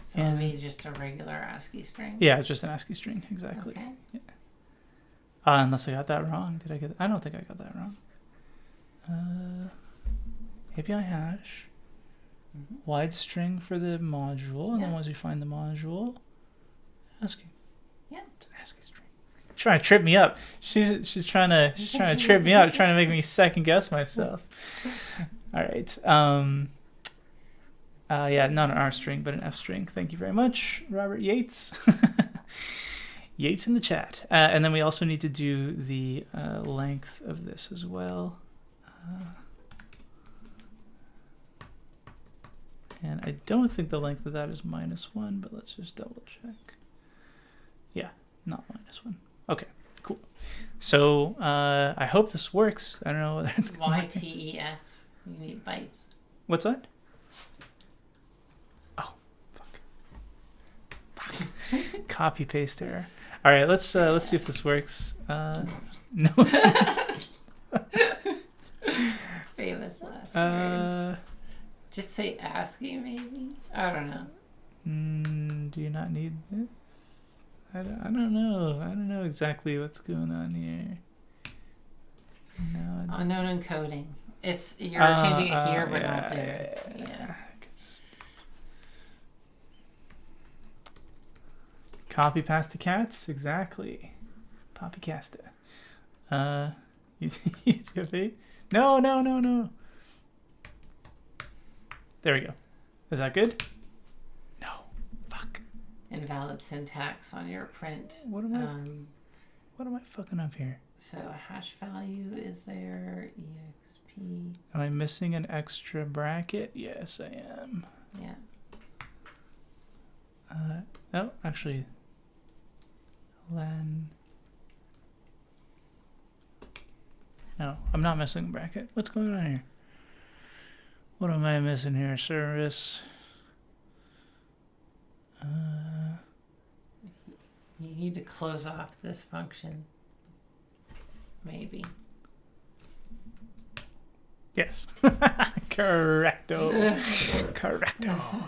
So it'll be just a regular ASCII string? Yeah, it's just an ASCII string, exactly. Okay. Yeah. Unless I got that wrong. Did I get? I don't think I got that wrong. API hash, wide string for the module, and then once you find the module, ASCII. Yeah. It's an ASCII string. Trying to trip me up. She's trying to trip me up, trying to make me second guess myself. All right. Yeah, not an R string, but an F string. Thank you very much, Robert Yates. Yates in the chat. And then we also need to do the length of this as well. And I don't think the length of that is -1, but let's just double check. Yeah, not -1. Okay, cool. So I hope this works. I don't know whether it's going to work. YTES. You need bytes. What's that? Oh, fuck. Copy paste error. All right, let's see if this works. No. Famous last words. Just say ASCII, maybe? I don't know. Do you not need this? I don't know. I don't know exactly what's going on here. No. Unknown encoding. You're changing it here, but not there. Yeah. Copy pasta cats, exactly. Poppy casta. UTF-8? No. There we go. Is that good? No. Fuck. Invalid syntax on your print. What am I fucking up here? So a hash value is there, exp. Am I missing an extra bracket? Yes, I am. Yeah. Oh, actually, len. No, I'm not missing a bracket. What's going on here? What am I missing here? Service. You need to close off this function. Maybe. Yes. Correcto.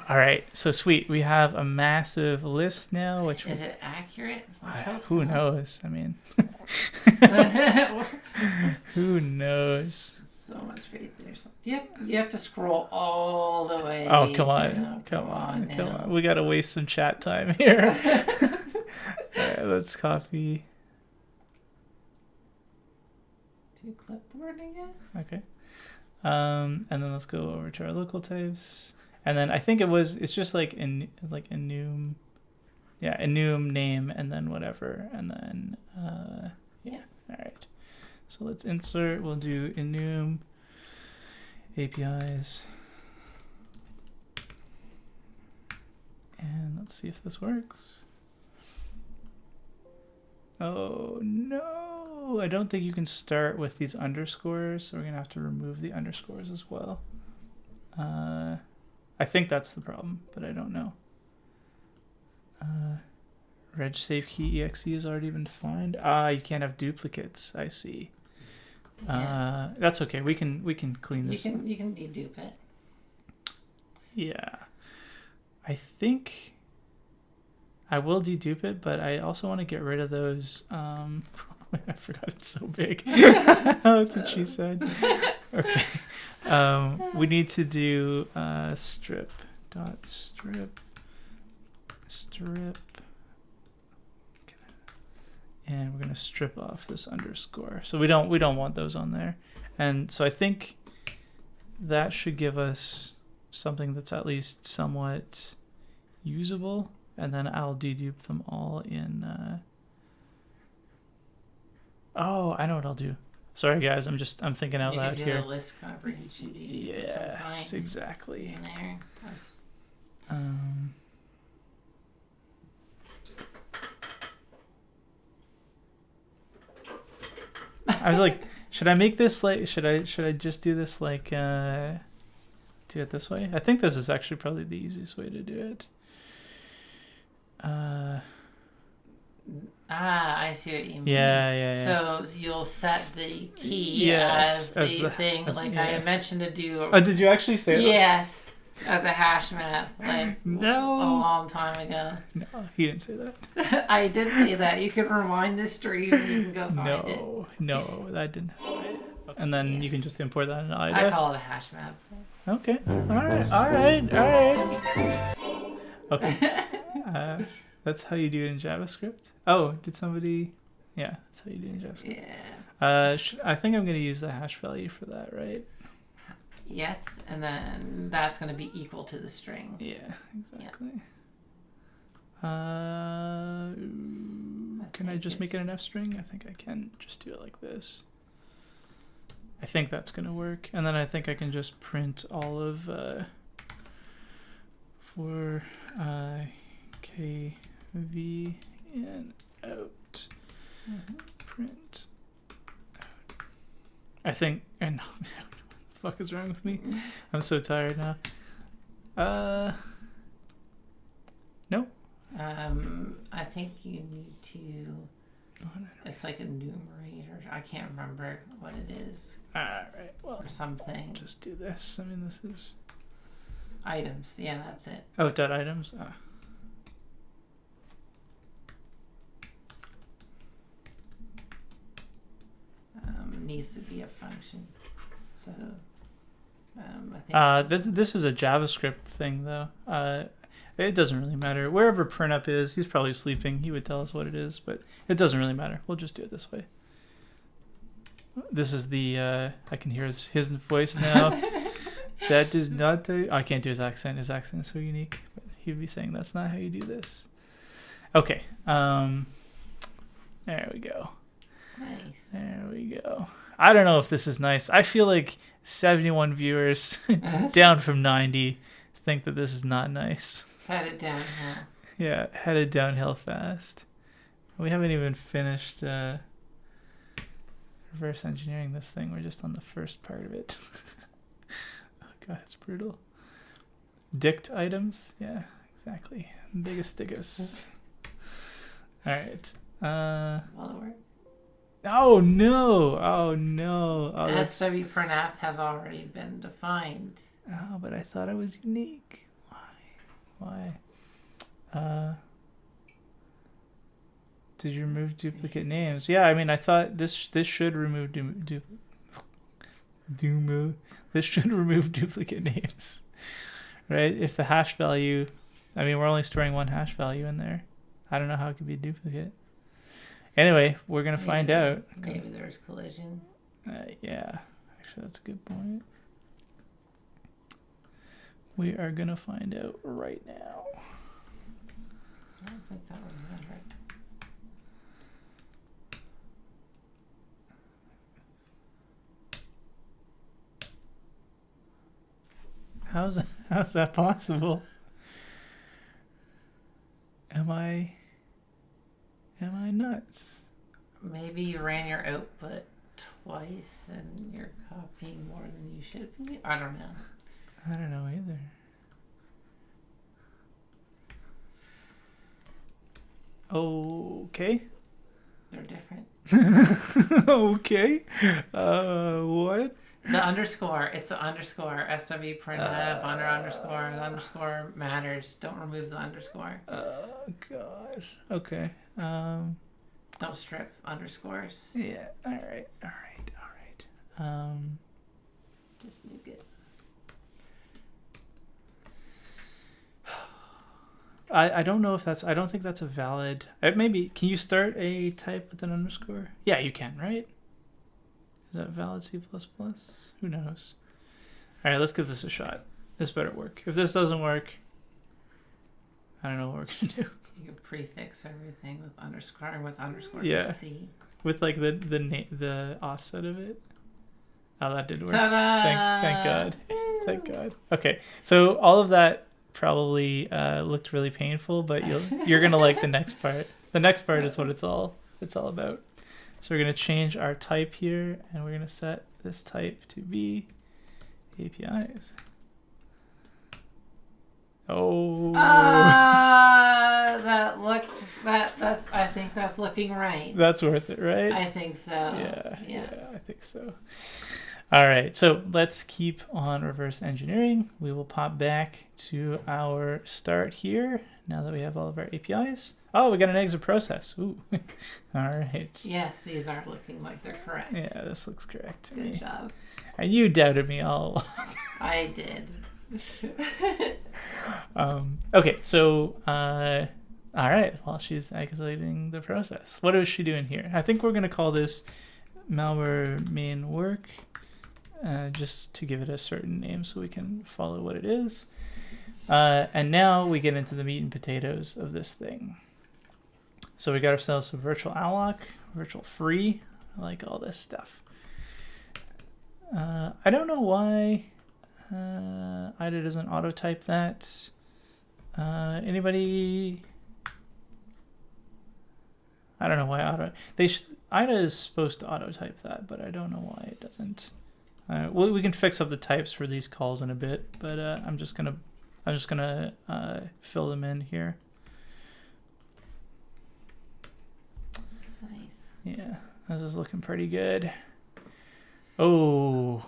All right. So sweet. We have a massive list now. Which is it accurate? Who knows? I mean, who knows? So much faith there. You have to scroll all the way. Oh, come on. We got to waste some chat time here. All right, let's copy. To clipboard, I guess. Okay. And then let's go over to our local types. And then I think it's just like enum. Yeah, enum name and then whatever. And then, yeah. All right. So let's insert. We'll do enum APIs. And let's see if this works. Oh, no. I don't think you can start with these underscores, so we're going to have to remove the underscores as well. I think that's the problem, but I don't know. Reg safe key exe has already been defined. You can't have duplicates. I see. Yeah. That's okay. We can clean this. You can dedupe it. Yeah. I think I will dedupe it, but I also want to get rid of those. I forgot it's so big. That's what she said. Okay. We need to do strip dot strip and we're gonna strip off this underscore. So we don't want those on there. And so I think that should give us something that's at least somewhat usable. And then I'll dedupe them all in. Oh, I know what I'll do. Sorry, guys. I'm thinking out loud You here. could do a list comprehension dedupe of some Yes, kind exactly. in there. I was like, should I make this like? Should I just do this like? Do it this way? I think this is actually probably the easiest way to do it. I see what you mean. Yeah. So you'll set the key as the thing, like I had mentioned to do. Oh, did you actually say that? Yes, as a hash map, like no. a long time ago. No, he didn't say that. I did say that. You can rewind the stream and you can go find it. No, that didn't happen. And then you can just import that in IDA. I call it a hash map. Okay. All right. Okay. That's how you do it in JavaScript. Oh, did somebody? Yeah, that's how you do it in JavaScript. Yeah. I think I'm going to use the hash value for that, right? Yes, and then that's going to be equal to the string. Yeah, exactly. Yeah. Can I just make it an F string? I think I can just do it like this. I think that's going to work. And then I think I can just print all of for K, V, in, out. Print out. I think, and what the fuck is wrong with me? I'm so tired now. No. I think you need to. It's like a numerator. I can't remember what it is. Alright, well. Or something. Just do this. I mean, this is. Items. Yeah, that's it. Oh, dot items? Needs to be a function. So, I think. This is a JavaScript thing, though. It doesn't really matter. Wherever printup is, he's probably sleeping. He would tell us what it is, but it doesn't really matter. We'll just do it this way. This is the, I can hear his voice now. That does not, I can't do his accent. His accent is so unique. But he'd be saying, that's not how you do this. Okay. There we go. Nice. There we go. I don't know if this is nice. I feel like 71 viewers down from 90 think that this is not nice. Headed downhill. Yeah, headed downhill fast. We haven't even finished reverse engineering this thing. We're just on the first part of it. Oh god, it's brutal. Dict items? Yeah, exactly. Biggest dickus. Alright. Malware. Oh no! Oh no! Oh, SWPrintf has already been defined. Oh, but I thought it was unique. Why? Did you remove duplicate names? Yeah, I mean, I thought this should remove this should remove duplicate names, right? If the hash value, I mean, we're only storing one hash value in there. I don't know how it could be a duplicate. Anyway, we're gonna find out. Maybe there's collision. Yeah, actually, that's a good point. We are gonna find out right now. I don't think that would matter. How's that possible? Am I nuts? Maybe you ran your output twice and you're copying more than you should be. I don't know. I don't know either. Okay. They're different. Okay. What? The underscore. It's the underscore. SW printf underscore. The underscore matters. Don't remove the underscore. Oh gosh. Okay. Don't strip underscores. Yeah. All right. Just nuke it. I don't know if that's. I don't think that's a valid. Maybe. Can you start a type with an underscore? Yeah, you can. Right. Is that valid C++? Who knows? All right, let's give this a shot. This better work. If this doesn't work, I don't know what we're gonna do. You can prefix everything with underscore Yeah. C. With like the offset of it. Oh, that did work. Ta-da! Thank God. Thank God. Okay, so all of that probably looked really painful, but you're gonna like the next part. The next part is what it's all about. So we're gonna change our type here, and we're gonna set this type to be APIs. Oh. That looks that's. I think that's looking right. That's worth it, right? I think so. Yeah, I think so. All right, so let's keep on reverse engineering. We will pop back to our start here now that we have all of our APIs. Oh, we got an exit process. Ooh. All right. Yes, these are looking like they're correct. Yeah, this looks correct to me. Good job. And you doubted me all along. I did. Okay, so all right, while she's exiting the process, what is she doing here? I think we're going to call this malware main work, just to give it a certain name so we can follow what it is. And now we get into the meat and potatoes of this thing. So we got ourselves some virtual alloc, virtual free. I like all this stuff. I don't know why IDA doesn't auto type that. Anybody? I don't know why IDA is supposed to auto type that, but I don't know why it doesn't. Well, we can fix up the types for these calls in a bit, but I'm just gonna fill them in here. Nice. Yeah, this is looking pretty good. Oh,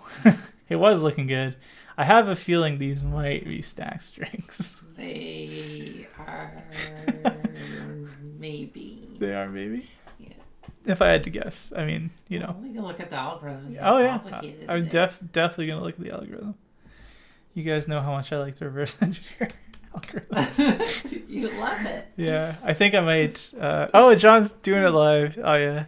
it was looking good. I have a feeling these might be stack strings. They are maybe. They are maybe. Yeah. If I had to guess, I mean, you know. We can look at the algorithms. Oh yeah, I'm definitely gonna look at the algorithm. You guys know how much I like to reverse engineer algorithms. You love it. Yeah, I think I might. Oh, John's doing it live. Oh yeah,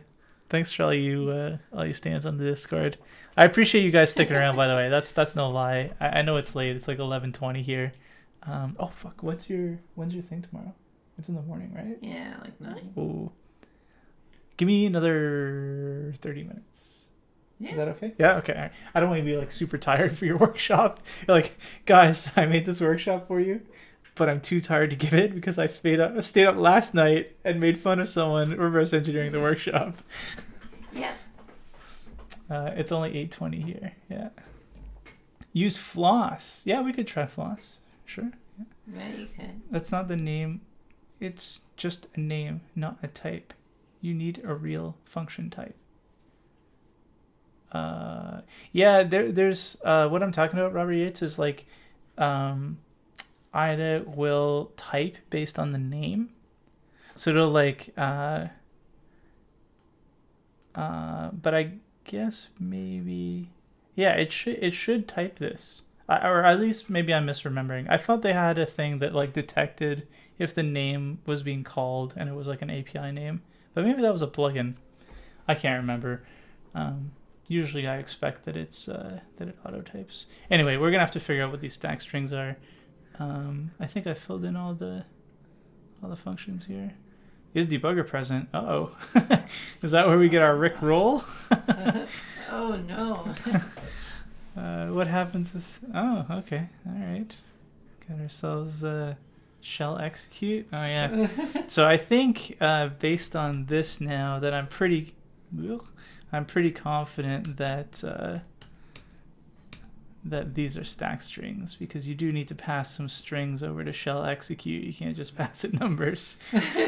thanks for all you stands on the Discord. I appreciate you guys sticking around. By the way, that's no lie. I know it's late. It's like 11:20 here. Oh fuck, when's your thing tomorrow? It's in the morning, right? Yeah, like 9. Ooh. Give me another 30 minutes. Yeah. Is that okay? Yeah, okay. All right. I don't want you to be like super tired for your workshop. You're like, guys, I made this workshop for you, but I'm too tired to give it because I stayed up last night and made fun of someone reverse engineering the workshop. Yeah. It's only 8:20 here. Yeah. Use Floss. Yeah, we could try Floss. Sure. Yeah, you could. That's not the name. It's just a name, not a type. You need a real function type. Yeah, there's what I'm talking about, Robert Yates, is like IDA will type based on the name. So it'll like but I guess maybe it should type this. Or at least maybe I'm misremembering. I thought they had a thing that like detected if the name was being called and it was like an API name. But maybe that was a plugin. I can't remember. Usually I expect that it's that it auto types. Anyway, we're gonna have to figure out what these stack strings are. I think I filled in all the functions here. Is debugger present? Uh-oh. Is that where we get our Rick roll? Oh no. What happens if... Oh, okay. All right. Got ourselves shell execute. Oh, yeah. So I think based on this now that I'm pretty confident that that these are stack strings, because you do need to pass some strings over to shell execute. You can't just pass it numbers.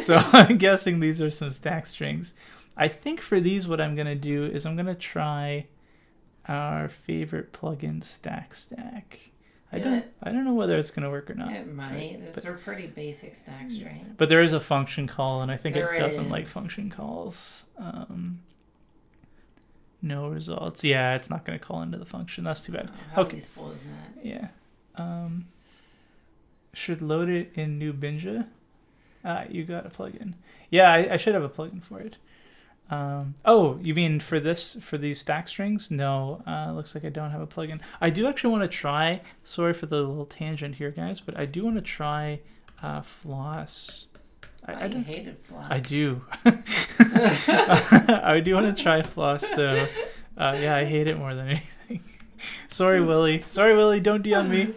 So I'm guessing these are some stack strings. I think for these what I'm going to do is I'm going to try our favorite plugin stack. I Do it. don't know whether it's gonna work or not. It might. They're pretty basic stack string. But there is a function call, and I think There it doesn't is. like function calls. No results. Yeah, it's not going to call into the function. That's too bad. How Okay. useful is that? Yeah. Should load it in new Binja. You got a plugin. Yeah, I should have a plugin for it. Oh, you mean for these stack strings? No, looks like I don't have a plugin. I do actually want to try, sorry for the little tangent here, guys, but I do want to try Floss. I hated Floss. I do. I do want to try Floss, though. Yeah, I hate it more than anything. Sorry, Willie. Sorry, Willie, don't DM me.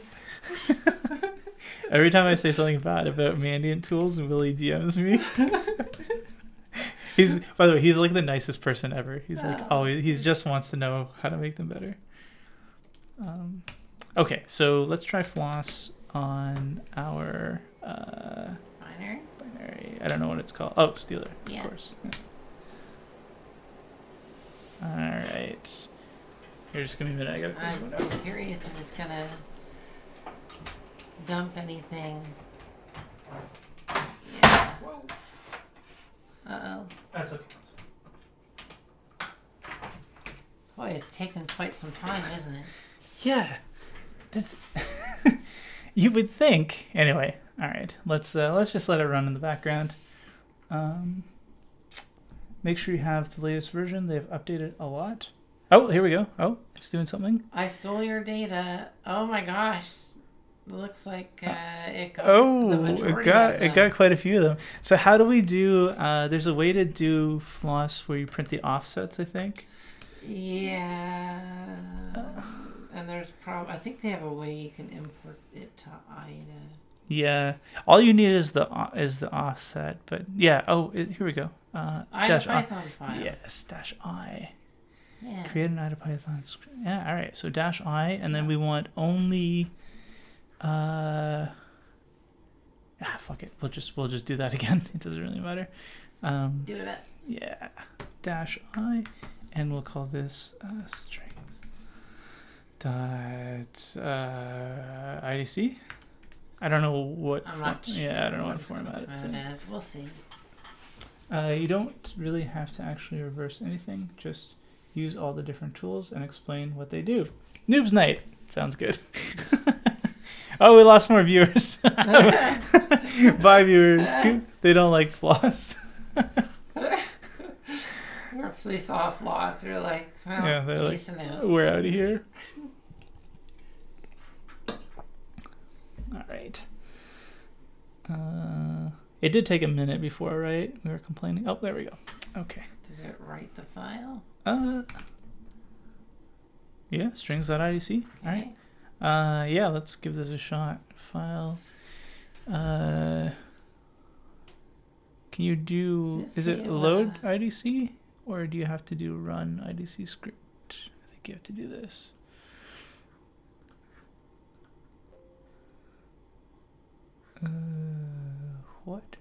Every time I say something bad about Mandiant tools, Willie DMs me. By the way, he's like the nicest person ever. He's like always. He just wants to know how to make them better. Okay, so let's try Floss on our Binary. I don't know what it's called. Oh, Stealer, Yeah. of course. Yeah. All right. Here, just give me a minute. I gotta close one I'm out. curious if it's gonna dump anything. Yeah. Uh-oh. That's okay. Boy, it's taken quite some time, isn't it? Yeah. That's you would think. Anyway, all right. Let's just let it run in the background. Make sure you have the latest version. They've updated a lot. Oh, here we go. Oh, it's doing something. I stole your data. Oh my gosh. Looks like it got the Oh, majority of them. it got quite a few of them. So how do we do? There's a way to do Floss where you print the offsets, I think. Yeah. And there's I think they have a way you can import it to IDA. Yeah, all you need is the offset. But yeah. Oh, here we go. IDA Python file. Yes, -I. Yeah. Create an IDA Python script. Yeah. All right. So -I, and then we want only. Fuck it. We'll just do that again. It doesn't really matter. Do it. Yeah. -I, and we'll call this strings. IDC. I don't know what. I'm not sure. Yeah, I don't know what format it's in. As we'll see. You don't really have to actually reverse anything. Just use all the different tools and explain what they do. Noob's Night. Sounds good. Oh, we lost more viewers. Bye, viewers. They don't like Floss. If they saw Floss, they're like, well, Yeah, they're peace like, out. we're out of here. All right. It did take a minute before, right? We were complaining. Oh, there we go. Okay. Did it write the file? Yeah, strings.idc. All right. Yeah, let's give this a shot. File. Can you do? Is it load IDC, or do you have to do run IDC script? I think you have to do this. What?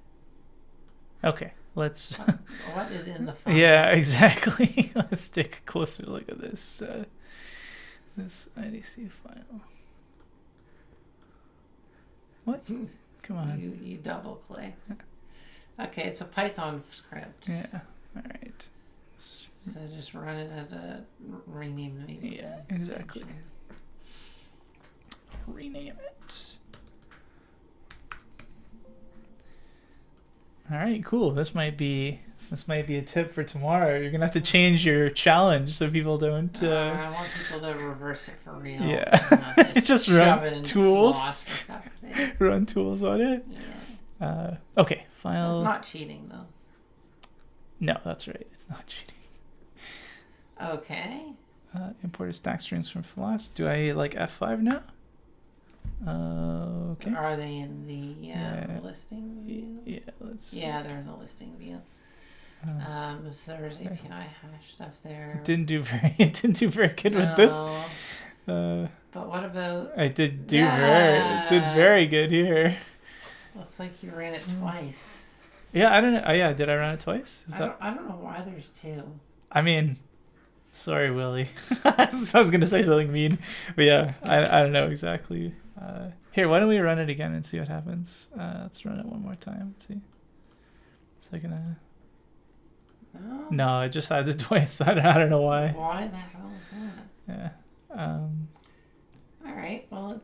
Okay, let's. What is in the file? Yeah, exactly. Let's take a closer look at this. This IDC file. What? Come on. You double click. Okay, it's a Python script. Yeah. All right. So just run it as a rename maybe. Yeah, exactly. Rename it. All right, cool. This might be a tip for tomorrow. You're gonna have to change your challenge so people don't. I want people to reverse it for real. Yeah, just run shove it tools. in Run tools on it. Yeah. Okay, file. It's not cheating though. No, that's right. It's not cheating. Okay. Imported stack strings from Floss. Do I like F5 now? Okay. Are they in the listing view? Yeah, let's. Yeah, they're in the listing view. So there's API hash stuff there. It didn't do very good with this. But what about? I did very good here. Looks like you ran it twice. Yeah, I don't know. Oh, yeah, did I run it twice? I don't know why there's two. I mean, Sorry, Willie. I was gonna say something mean, but yeah, I don't know exactly. Here, why don't we run it again and see what happens? Let's run it one more time. Let's see. It's like gonna. No, it just adds it twice. I don't know why. Why the hell is that? Yeah. All right. Well,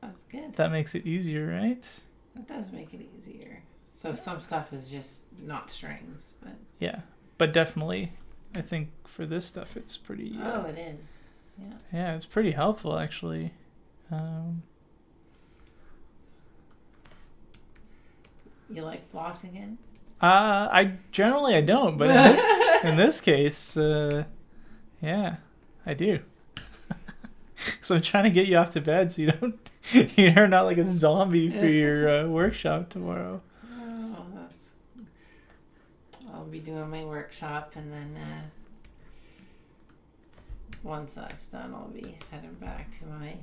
that's good. That makes it easier, right? That does make it easier. So some stuff is just not strings, but yeah, but definitely, I think for this stuff it's pretty. Oh, it is. Yeah. Yeah, it's pretty helpful actually. You like Floss again? I don't, but in this case, yeah, I do. So I'm trying to get you off to bed so you're not like a zombie for your workshop tomorrow. Oh, I'll be doing my workshop, and then once that's done, I'll be heading back to my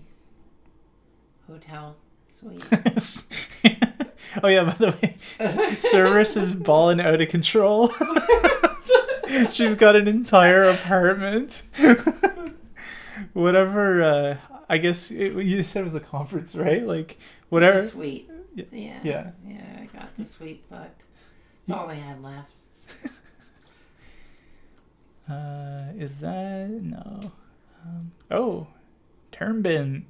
hotel suite. Oh yeah, by the way, Cerberus is balling out of control. She's got an entire apartment. Whatever, I guess you said it was a conference, right? Like, whatever. It's a suite. Yeah. Yeah. Yeah, I got the suite booked. That's all I had left. Is that... No. Oh, term bin.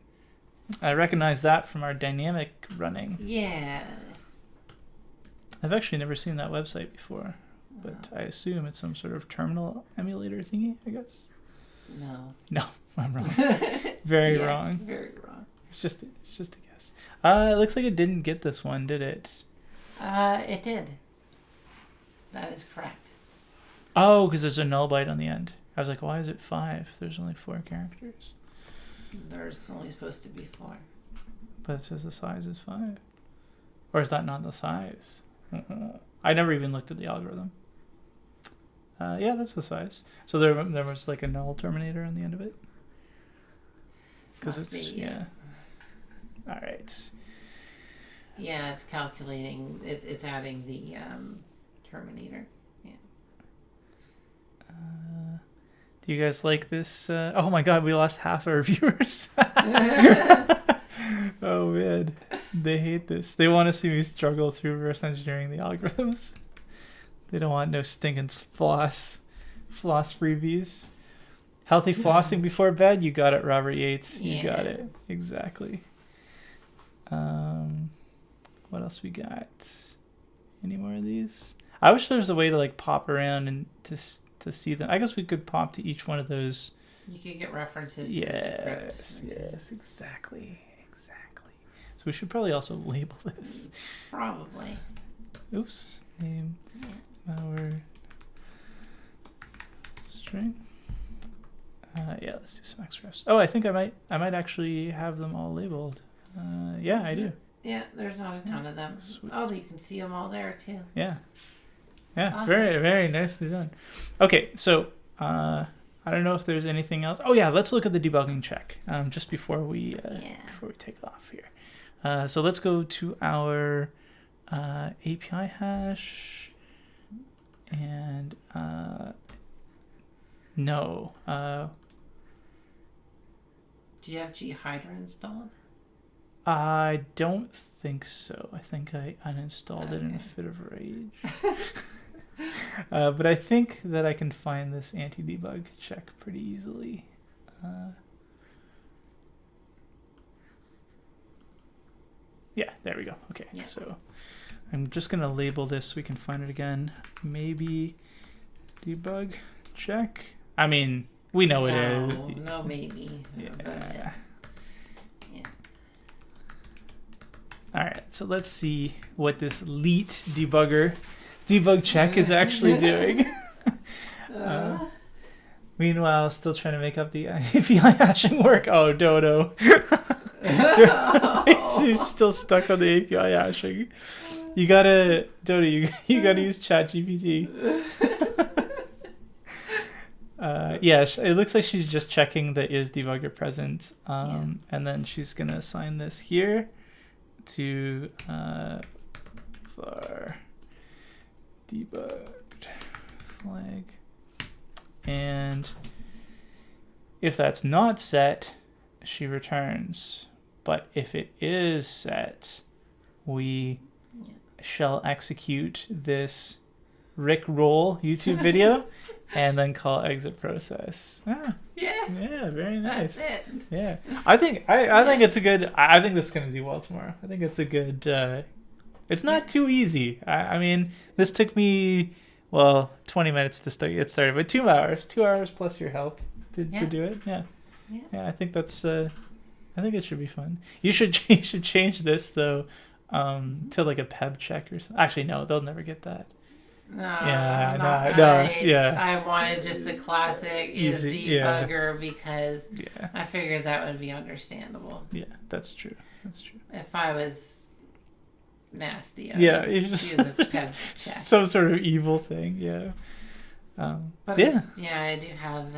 I recognize that from our dynamic running. Yeah. I've actually never seen that website before, but I assume it's some sort of terminal emulator thingy, I guess. No, I'm wrong. Very wrong. Very wrong. It's just a guess. It looks like it didn't get this one, did it? It did. That is correct. Oh, because there's a null byte on the end. I was like, why is it 5? There's only 4 characters. There's only supposed to be 4. But it says the size is 5. Or is that not the size? I never even looked at the algorithm. Yeah, that's the size. So there was like a null terminator on the end of it. Because it's yeah. All right. Yeah, it's calculating. It's adding the terminator. Yeah. Do you guys like this? Oh my God, we lost half our viewers. Oh man, they hate this. They want to see me struggle through reverse engineering the algorithms. They don't want no stinking floss freebies. Healthy flossing before bed. You got it, Robert Yates. You got it. Exactly. What else we got? Any more of these? I wish there was a way to like pop around and to see them. I guess we could pop to each one of those. You could get references. Yes, exactly. So we should probably also label this. Probably. Oops. Name. Malware. String. Yeah, let's do some extras. Oh, I think I might actually have them all labeled. Yeah, I do. Yeah, there's not a ton of them. Sweet. Oh, you can see them all there too. Yeah. Awesome. Very, very nicely done. Okay, so I don't know if there's anything else. Oh yeah, let's look at the debugging check just before we take off here. So let's go to our API hash and no. Do you have GHydra installed? I don't think so. I think I uninstalled it in a fit of rage. But I think that I can find this anti-debug check pretty easily. Yeah, there we go. Okay, so I'm just going to label this so we can find it again. Maybe debug check. I mean, we know it is. No, maybe. Yeah. All right, so let's see what this leet debug check is actually doing. Meanwhile, still trying to make up the API hashing work. Oh, Dodo. He's still stuck on the API hashing. You gotta, Dodo, you gotta use ChatGPT. Yeah, it looks like she's just checking the is debugger present. And then she's gonna assign this here to var debugged flag, and if that's not set, she returns. But if it is set, we shall execute this Rick roll YouTube video and then call exit process. Yeah, very nice. That's it. Yeah, I think it's a good. I think this is gonna do well tomorrow. I think it's a good. It's not too easy. I mean, this took me 20 minutes to get started, but 2 hours, 2 hours plus your help to do it. Yeah. I think that's. I think it should be fun. You should change this though, to like a PEB check or something. Actually, no, they'll never get that. No, I I wanted just a classic Easy, debugger because I figured that would be understandable. Yeah, that's true. If I was nasty, you just use a PEB check. Some sort of evil thing. Yeah. But I do have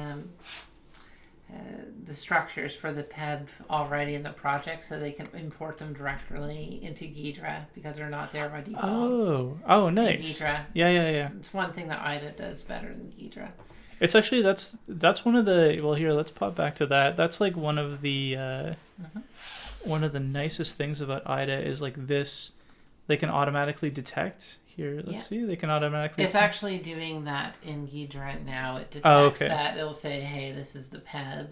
the structures for the PEB already in the project, so they can import them directly into Ghidra because they're not there by default. Oh, nice. Ghidra. Yeah. It's one thing that IDA does better than Ghidra. It's actually that's one of the here. Let's pop back to that. That's like one of the one of the nicest things about IDA is like this. They can automatically detect. Here, let's see. They can automatically. It's actually doing that in Ghidra now. It detects that. It'll say, "Hey, this is the PEB,"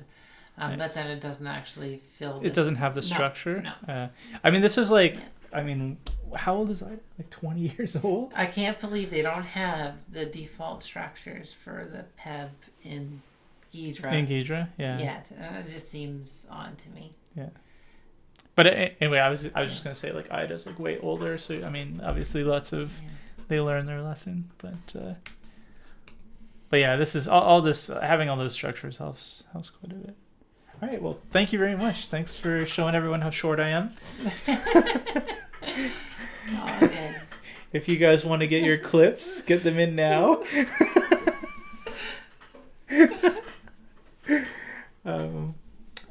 Nice. but then it doesn't actually fill. It doesn't have the structure. No. I mean, this is like. Yeah. I mean, how old is IDA? Like 20 years old? I can't believe they don't have the default structures for the PEB in Ghidra. Yeah. Yet, it just seems odd to me. Yeah. But anyway, I was just gonna say like IDA's like way older, so I mean obviously they learn their lesson, but yeah, this is all this having all those structures helps quite a bit. All right, well, thank you very much. Thanks for showing everyone how short I am. Good. If you guys want to get your clips, get them in now.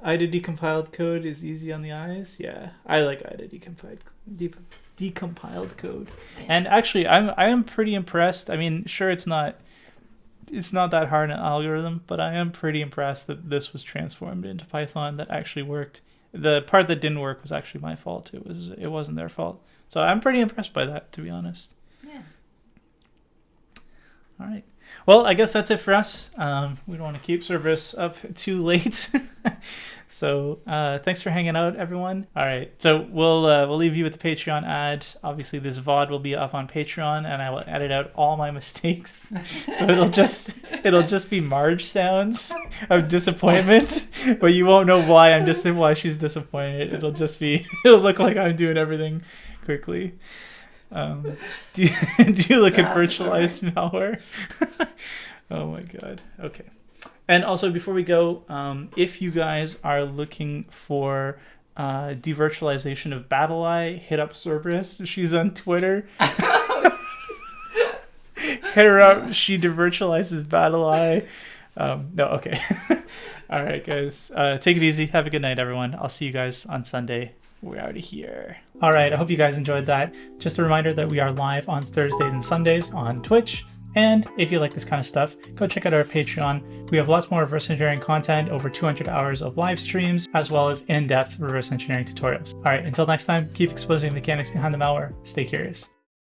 IDA decompiled code is easy on the eyes. Yeah, I like IDA decompiled code. And actually, I am pretty impressed. I mean, sure, it's not that hard an algorithm, but I am pretty impressed that this was transformed into Python that actually worked. The part that didn't work was actually my fault. It wasn't their fault. So I'm pretty impressed by that, to be honest. Yeah. All right. Well, I guess that's it for us. We don't want to keep Cerberus up too late. So thanks for hanging out, everyone. All right. So we'll leave you with the Patreon ad. Obviously, this VOD will be up on Patreon, and I will edit out all my mistakes. So it'll just be Marge sounds of disappointment, but you won't know why she's disappointed. It'll look like I'm doing everything quickly. Do you look at virtualized malware? Oh my god. Okay. And also, before we go, if you guys are looking for devirtualization of BattleEye, hit up Cerberus. She's on Twitter. Hit her up. She devirtualizes BattleEye. No, okay. All right, guys. Take it easy. Have a good night, everyone. I'll see you guys on Sunday. We're out of here. All right, I hope you guys enjoyed that. Just a reminder that we are live on Thursdays and Sundays on Twitch. And if you like this kind of stuff, go check out our Patreon. We have lots more reverse engineering content, over 200 hours of live streams, as well as in-depth reverse engineering tutorials. All right, until next time, keep exposing the mechanics behind the malware. Stay curious.